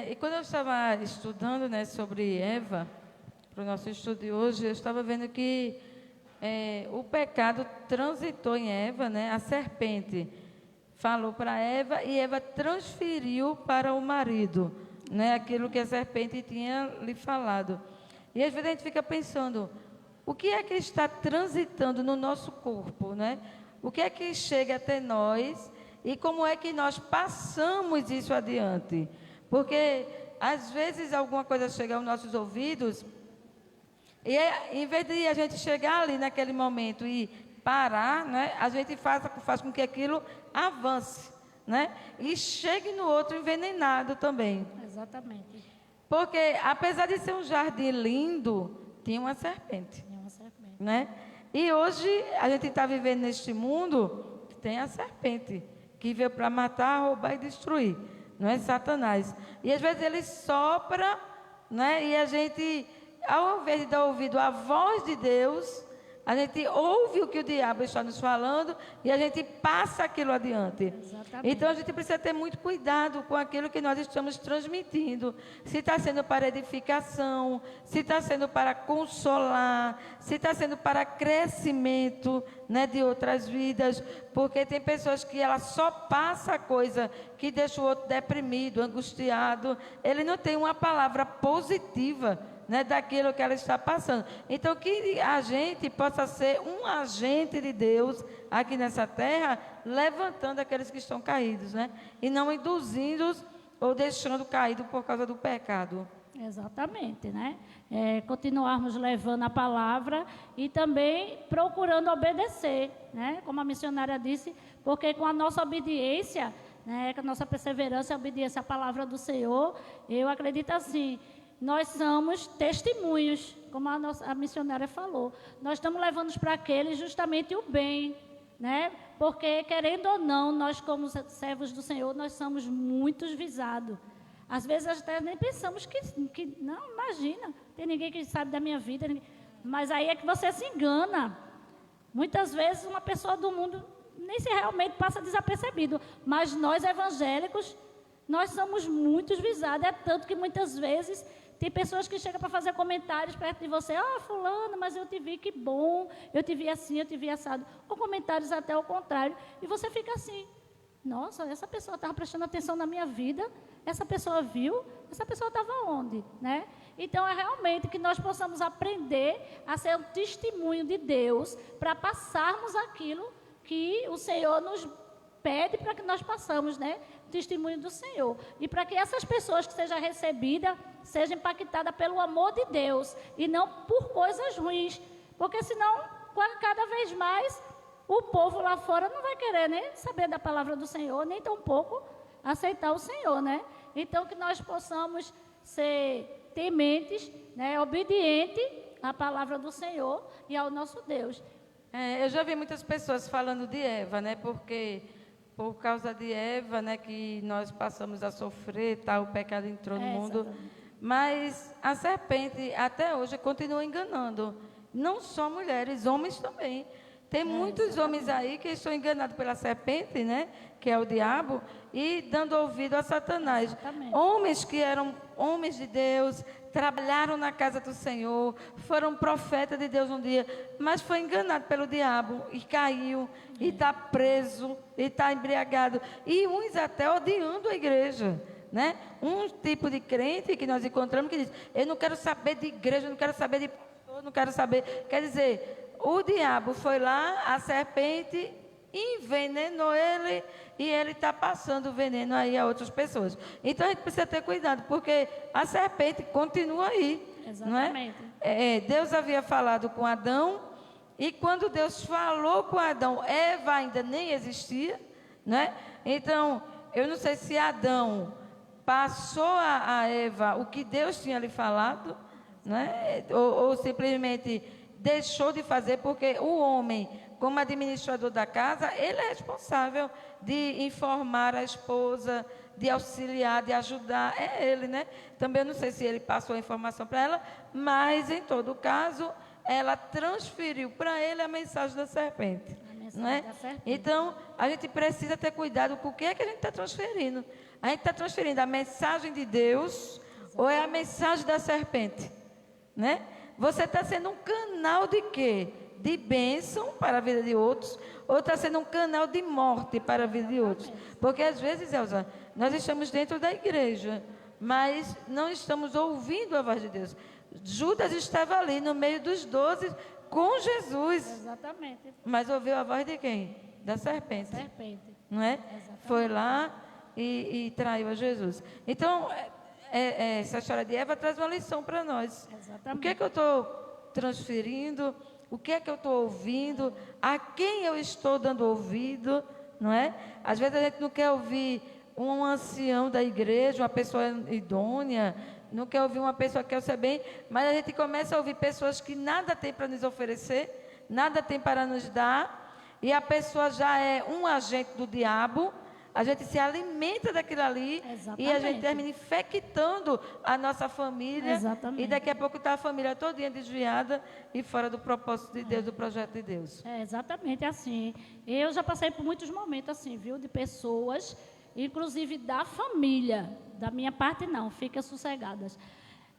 E quando eu estava estudando, né, sobre Eva, para o nosso estudo de hoje, eu estava vendo que o pecado transitou em Eva, né? A serpente falou para Eva e Eva transferiu para o marido, né? Aquilo que a serpente tinha lhe falado. E às vezes a gente fica pensando, o que é que está transitando no nosso corpo, né? O que é que chega até nós e como é que nós passamos isso adiante? Porque às vezes alguma coisa chega aos nossos ouvidos e em vez de a gente chegar ali naquele momento e parar, né, a gente faz com que aquilo avance, né? E chegue no outro envenenado também. Exatamente. Porque apesar de ser um jardim lindo, tinha uma serpente. É uma serpente. Né? E hoje a gente está vivendo neste mundo que tem a serpente, que veio para matar, roubar e destruir. Não é Satanás. E às vezes ele sopra, né? E a gente, ao invés de dar ouvido à voz de Deus, a gente ouve o que o diabo está nos falando e a gente passa aquilo adiante. Exatamente. Então a gente precisa ter muito cuidado com aquilo que nós estamos transmitindo. Se está sendo para edificação, se está sendo para consolar, se está sendo para crescimento, né, de outras vidas. Porque tem pessoas que ela só passa coisa que deixa o outro deprimido, angustiado. Ele não tem uma palavra positiva, né, daquilo que ela está passando. Então, que a gente possa ser um agente de Deus aqui nessa terra, levantando aqueles que estão caídos, né? E não induzindo-os ou deixando caído por causa do pecado. Exatamente, né? Continuarmos levando a palavra e também procurando obedecer, né? Como a missionária disse, porque com a nossa obediência, né, com a nossa perseverança e obediência à palavra do Senhor, eu acredito assim, nós somos testemunhos, como a missionária falou. Nós estamos levando para aqueles justamente o bem, né? Porque, querendo ou não, nós como servos do Senhor, nós somos muitos visados. Às vezes até nem pensamos que não, imagina, tem ninguém que sabe da minha vida. Mas aí é que você se engana. Muitas vezes uma pessoa do mundo nem se realmente passa desapercebido. Mas nós evangélicos, nós somos muito visados, é tanto que muitas vezes tem pessoas que chegam para fazer comentários perto de você, fulano, mas eu te vi, que bom, eu te vi assim, eu te vi assado, ou comentários até ao contrário, e você fica assim, nossa, essa pessoa estava prestando atenção na minha vida, essa pessoa viu, essa pessoa estava onde, né? Então, é realmente que nós possamos aprender a ser um testemunho de Deus para passarmos aquilo que o Senhor nos pede para que nós passamos, né? Testemunho do Senhor. E para que essas pessoas que sejam recebidas, sejam impactadas pelo amor de Deus e não por coisas ruins. Porque senão, cada vez mais, o povo lá fora não vai querer nem saber da palavra do Senhor, nem tampouco aceitar o Senhor, né? Então, que nós possamos ser tementes, né, obedientes à palavra do Senhor e ao nosso Deus. Eu já vi muitas pessoas falando de Eva, né? Porque por causa de Eva, né, que nós passamos a sofrer, o pecado entrou no mundo. Exatamente. Mas a serpente até hoje continua enganando. Não só mulheres, homens também. Tem muitos homens aí que estão enganados pela serpente, né? Que é o diabo, e dando ouvido a Satanás. Exatamente. Homens que eram homens de Deus, trabalharam na casa do Senhor, foram profetas de Deus um dia, mas foi enganado pelo diabo e caiu, e está preso, e está embriagado. E uns até odiando a igreja, né? Um tipo de crente que nós encontramos que diz, eu não quero saber de igreja, não quero saber de pastor, não quero saber. Quer dizer, o diabo foi lá, a serpente envenenou ele e ele está passando veneno aí a outras pessoas. Então a gente precisa ter cuidado, porque a serpente continua aí. Exatamente. Não é? Deus havia falado com Adão, e quando Deus falou com Adão, Eva ainda nem existia, né? Então, eu não sei se Adão passou a Eva o que Deus tinha lhe falado, né? Ou simplesmente deixou de fazer, porque o homem, como administrador da casa, ele é responsável de informar a esposa, de auxiliar, de ajudar, é ele, né? Também não sei se ele passou a informação para ela, mas em todo caso, ela transferiu para ele a mensagem da serpente. Não é? Então, a gente precisa ter cuidado com o que é que a gente está transferindo. A gente está transferindo a mensagem de Deus ou é a mensagem da serpente, né? Você está sendo um canal de quê? De bênção para a vida de outros, ou está sendo um canal de morte para a vida de outros? Porque às vezes, Elza, nós estamos dentro da igreja, mas não estamos ouvindo a voz de Deus. Judas estava ali no meio dos 12 com Jesus. Exatamente. Mas ouviu a voz de quem? Da serpente. Serpente. Não é? Exatamente. Foi lá e traiu a Jesus. Então, essa história de Eva traz uma lição para nós. Exatamente. O que é que eu estou transferindo? O que é que eu estou ouvindo? A quem eu estou dando ouvido? Não é? Às vezes a gente não quer ouvir um ancião da igreja, uma pessoa idônea, não quer ouvir uma pessoa que quer o seu bem, mas a gente começa a ouvir pessoas que nada tem para nos oferecer, nada tem para nos dar, e a pessoa já é um agente do diabo. A gente se alimenta daquilo ali. Exatamente. E a gente termina infectando a nossa família. Exatamente. E daqui a pouco está a família todinha desviada e fora do propósito de Deus, do projeto de Deus. É exatamente assim. Eu já passei por muitos momentos assim, viu, de pessoas, inclusive da família, da minha parte não, fica sossegadas,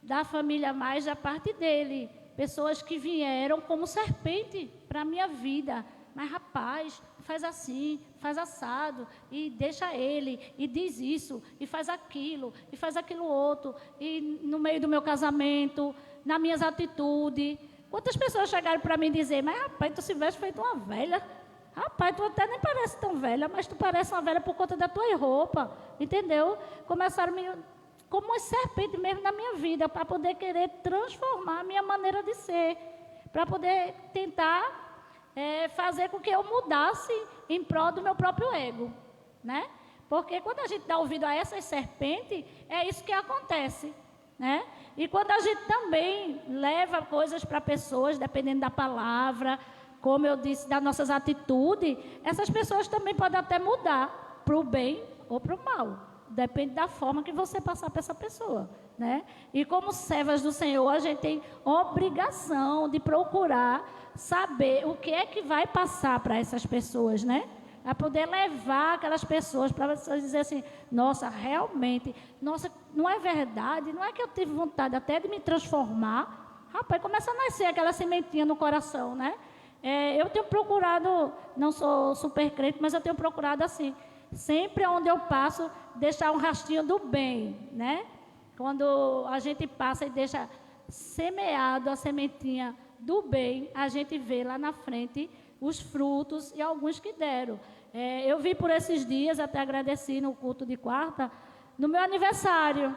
da família mais da parte dele, pessoas que vieram como serpente para a minha vida. Mas, rapaz, faz assim, faz assado, e deixa ele, e diz isso, e faz aquilo outro, e no meio do meu casamento, nas minhas atitudes. Quantas pessoas chegaram para mim dizer, mas, rapaz, tu se veste feito uma velha. Rapaz, tu até nem parece tão velha, mas tu parece uma velha por conta da tua roupa, entendeu? Começaram a me... como uma serpente mesmo na minha vida, para poder querer transformar a minha maneira de ser, para poder tentar... fazer com que eu mudasse em prol do meu próprio ego, né? Porque quando a gente dá ouvido a essas serpentes, é isso que acontece, né? E quando a gente também leva coisas para pessoas, dependendo da palavra, como eu disse, das nossas atitudes, essas pessoas também podem até mudar para o bem ou para o mal. Depende da forma que você passar para essa pessoa, né? E como servas do Senhor, a gente tem obrigação de procurar saber o que é que vai passar para essas pessoas, né? Para poder levar aquelas pessoas, para dizer assim, nossa, realmente, nossa, não é verdade, não é que eu tive vontade até de me transformar. Rapaz, começa a nascer aquela sementinha no coração, né? Eu tenho procurado, não sou super crente, mas eu tenho procurado assim, sempre onde eu passo, deixar um rastinho do bem, né? Quando a gente passa e deixa semeado a sementinha do bem, a gente vê lá na frente os frutos e alguns que deram. Eu vi por esses dias, até agradeci no culto de quarta, no meu aniversário.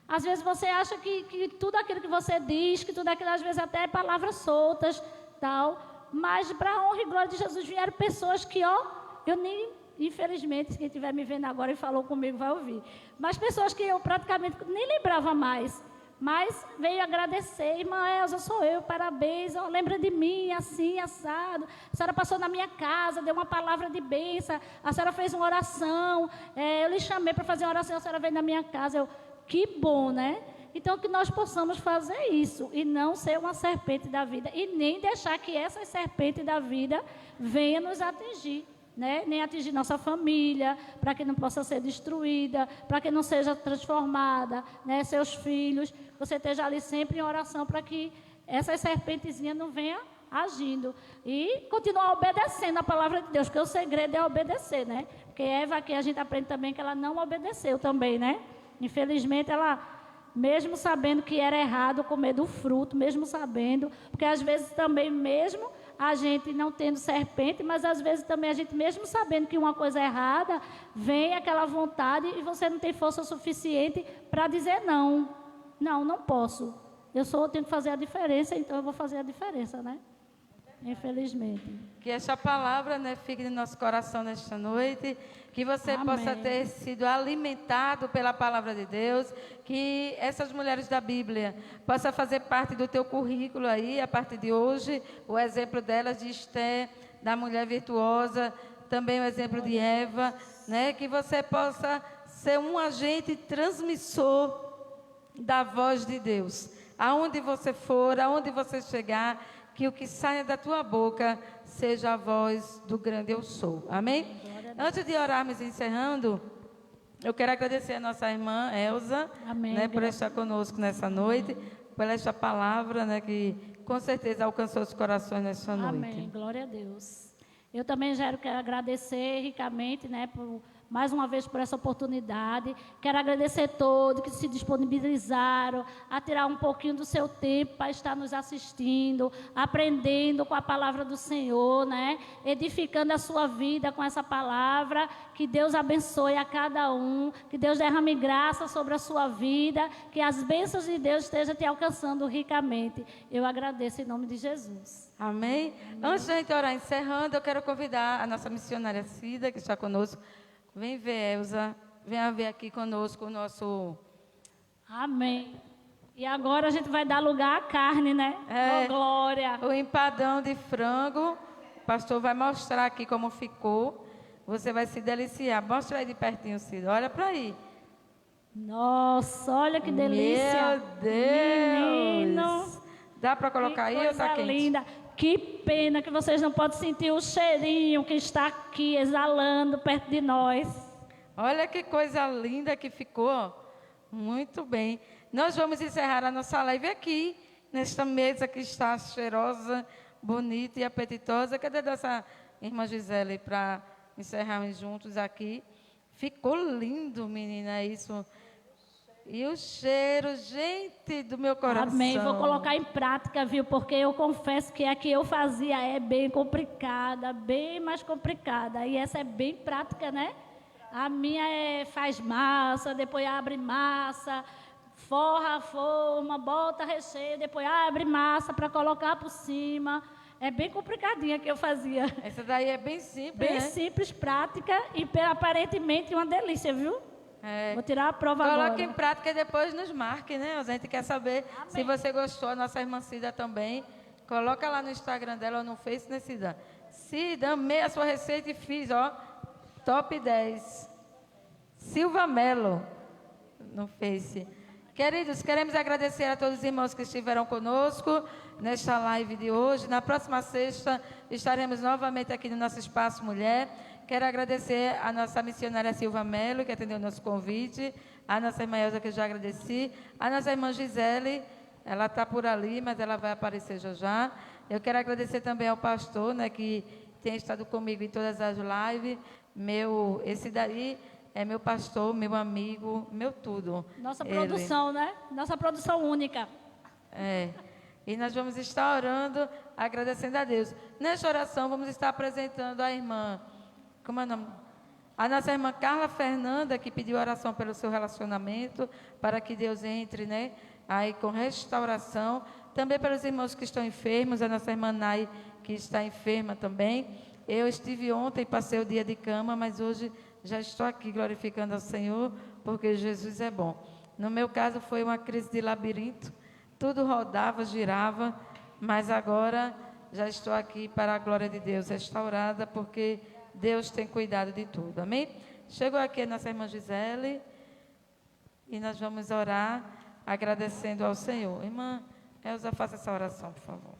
Às vezes você acha que tudo aquilo que você diz, que tudo aquilo às vezes até é palavras soltas, tal, mas para a honra e glória de Jesus vieram pessoas que, eu nem, infelizmente, quem estiver me vendo agora e falou comigo vai ouvir, mas pessoas que eu praticamente nem lembrava mais, mas veio agradecer, irmã Elza, sou eu, parabéns, lembra de mim, assim, assado, a senhora passou na minha casa, deu uma palavra de bênção, a senhora fez uma oração, eu lhe chamei para fazer uma oração, a senhora veio na minha casa, que bom, né? Então, que nós possamos fazer isso e não ser uma serpente da vida e nem deixar que essa serpente da vida venha nos atingir, né? Nem atingir nossa família, para que não possa ser destruída, para que não seja transformada, né? Seus filhos, você esteja ali sempre em oração para que essa serpentezinha não venha agindo e continuar obedecendo a palavra de Deus, porque o segredo é obedecer, né? Porque Eva aqui a gente aprende também que ela não obedeceu também, né? Infelizmente ela, mesmo sabendo que era errado comer do fruto, mesmo sabendo, porque às vezes também mesmo a gente não tendo serpente, mas às vezes também a gente mesmo sabendo que uma coisa é errada, vem aquela vontade e você não tem força suficiente para dizer não posso, tenho que fazer a diferença, então eu vou fazer a diferença, né? Infelizmente. Que esta palavra, né, fique no nosso coração nesta noite, que você Amém. possa ter sido alimentado pela palavra de Deus, que essas mulheres da Bíblia possam fazer parte do teu currículo aí, a partir de hoje, o exemplo delas de Esté, da mulher virtuosa, também o exemplo de Eva, né, que você possa ser um agente transmissor da voz de Deus. Aonde você for, aonde você chegar, que o que saia da tua boca seja a voz do grande eu sou. Amém? Antes de orarmos encerrando, eu quero agradecer a nossa irmã Elza, Amém, né, por estar conosco nessa noite, por esta palavra, né, que com certeza alcançou os corações nessa noite. Amém, glória a Deus. Eu também quero agradecer ricamente, né, mais uma vez por essa oportunidade. Quero agradecer a todos que se disponibilizaram a tirar um pouquinho do seu tempo para estar nos assistindo, aprendendo com a palavra do Senhor, né? Edificando a sua vida com essa palavra. Que Deus abençoe a cada um, que Deus derrame graça sobre a sua vida, que as bênçãos de Deus estejam te alcançando ricamente. Eu agradeço em nome de Jesus. Amém? Antes de a gente orar encerrando, eu quero convidar a nossa missionária Cida, que está conosco. Vem ver, Elza. Venha ver aqui conosco o nosso... Amém. E agora a gente vai dar lugar à carne, né? Oh, glória. O empadão de frango. O pastor vai mostrar aqui como ficou. Você vai se deliciar. Mostra aí de pertinho, Cida. Olha para aí. Nossa, olha que delícia. Meu Deus. Menino. Dá para colocar aí ou está quente? Linda. Que pena que vocês não podem sentir o cheirinho que está aqui exalando perto de nós. Olha que coisa linda que ficou. Muito bem. Nós vamos encerrar a nossa live aqui, nesta mesa que está cheirosa, bonita e apetitosa. Cadê nossa irmã Gisele para encerrarmos juntos aqui? Ficou lindo, menina, é isso. E o cheiro, gente, do meu coração. Amém. Vou colocar em prática, viu? Porque eu confesso que a que eu fazia é bem complicada, bem mais complicada. E essa é bem prática, né? A minha faz massa, depois abre massa, forra a forma, bota recheio, depois abre massa para colocar por cima. É bem complicadinha que eu fazia. Essa daí é bem simples, bem né? simples, prática e aparentemente uma delícia, viu? Vou tirar a prova agora. Coloque em prática e depois nos marque, né? A gente quer saber. Amém. Se você gostou, a nossa irmã Cida também. Coloca lá no Instagram dela ou no Face, né, Cida? Cida, amei a sua receita e fiz, ó. Top 10. Silva Melo no Face. Queridos, queremos agradecer a todos os irmãos que estiveram conosco nesta live de hoje. Na próxima sexta estaremos novamente aqui no nosso Espaço Mulher. Quero agradecer a nossa missionária Silva Melo, que atendeu o nosso convite, a nossa irmã Elza, que eu já agradeci, a nossa irmã Gisele, ela está por ali, mas ela vai aparecer já já. Eu quero agradecer também ao pastor, né, que tem estado comigo em todas as lives. Esse daí é meu pastor, meu amigo, meu tudo. Nossa produção, né? Nossa produção única. E nós vamos estar orando, agradecendo a Deus. Nesta oração, vamos estar apresentando a irmã, como é o nome? A nossa irmã Carla Fernanda, que pediu oração pelo seu relacionamento, para que Deus entre, né, aí com restauração. Também pelos irmãos que estão enfermos, a nossa irmã Nai, que está enferma também. Eu estive ontem, passei o dia de cama, mas hoje já estou aqui glorificando ao Senhor, porque Jesus é bom. No meu caso, foi uma crise de labirinto. Tudo rodava, girava, mas agora já estou aqui para a glória de Deus, restaurada, porque Deus tem cuidado de tudo. Amém? Chegou aqui a nossa irmã Gisele e nós vamos orar agradecendo ao Senhor. Irmã Elza, faça essa oração, por favor.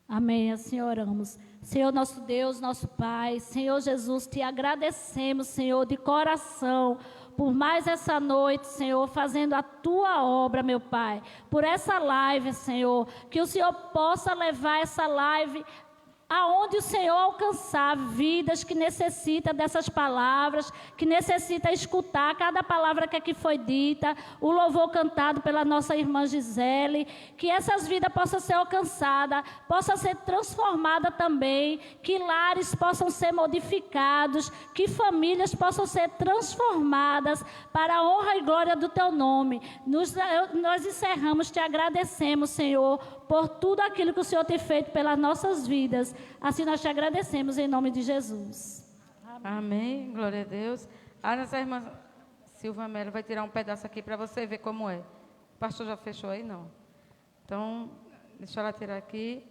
Amém, assim oramos. Senhor nosso Deus, nosso Pai, Senhor Jesus, te agradecemos, Senhor, de coração, por mais essa noite, Senhor, fazendo a tua obra, meu Pai, por essa live, Senhor, que o Senhor possa levar essa live aonde o Senhor alcançar vidas que necessitam dessas palavras, que necessitam escutar cada palavra que aqui foi dita, o louvor cantado pela nossa irmã Gisele, que essas vidas possam ser alcançadas, possam ser transformadas também, que lares possam ser modificados, que famílias possam ser transformadas para a honra e glória do teu nome. Nós encerramos, te agradecemos, Senhor, por tudo aquilo que o Senhor tem feito pelas nossas vidas. Assim nós te agradecemos em nome de Jesus. Amém. Glória a Deus. A nossa irmã Silva Melo vai tirar um pedaço aqui para você ver como é. O pastor já fechou aí? Não. Então, deixa ela tirar aqui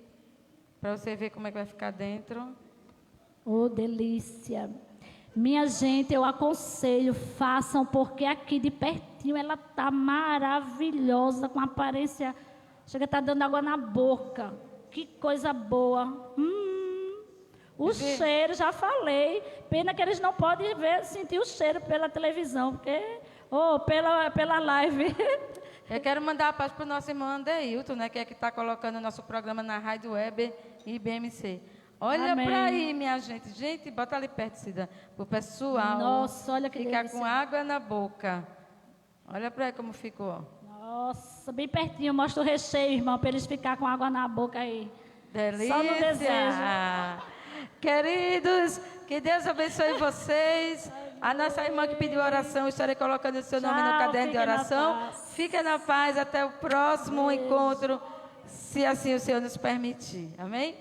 para você ver como é que vai ficar dentro. Oh, delícia. Minha gente, eu aconselho, façam, porque aqui de pertinho ela está maravilhosa, com aparência... Chega a estar dando água na boca. Que coisa boa. O cheiro, já falei. Pena que eles não podem sentir o cheiro pela televisão, pela live. Eu quero mandar a paz para o nosso irmão Andeilton, né, que é que está colocando o nosso programa na Rádio Web e BMC. Olha para aí, minha gente. Gente, bota ali perto, Cida. Para o pessoal. Nossa, olha que ficar delícia. Com água na boca. Olha para aí como ficou. Nossa, bem pertinho, mostra o recheio, irmão, para eles ficarem com água na boca aí. Delícia! Só no desejo. Queridos, que Deus abençoe vocês. A nossa irmã que pediu oração, estarei colocando o seu nome no caderno de oração. Fica na paz, até o próximo encontro, se assim o Senhor nos permitir. Amém?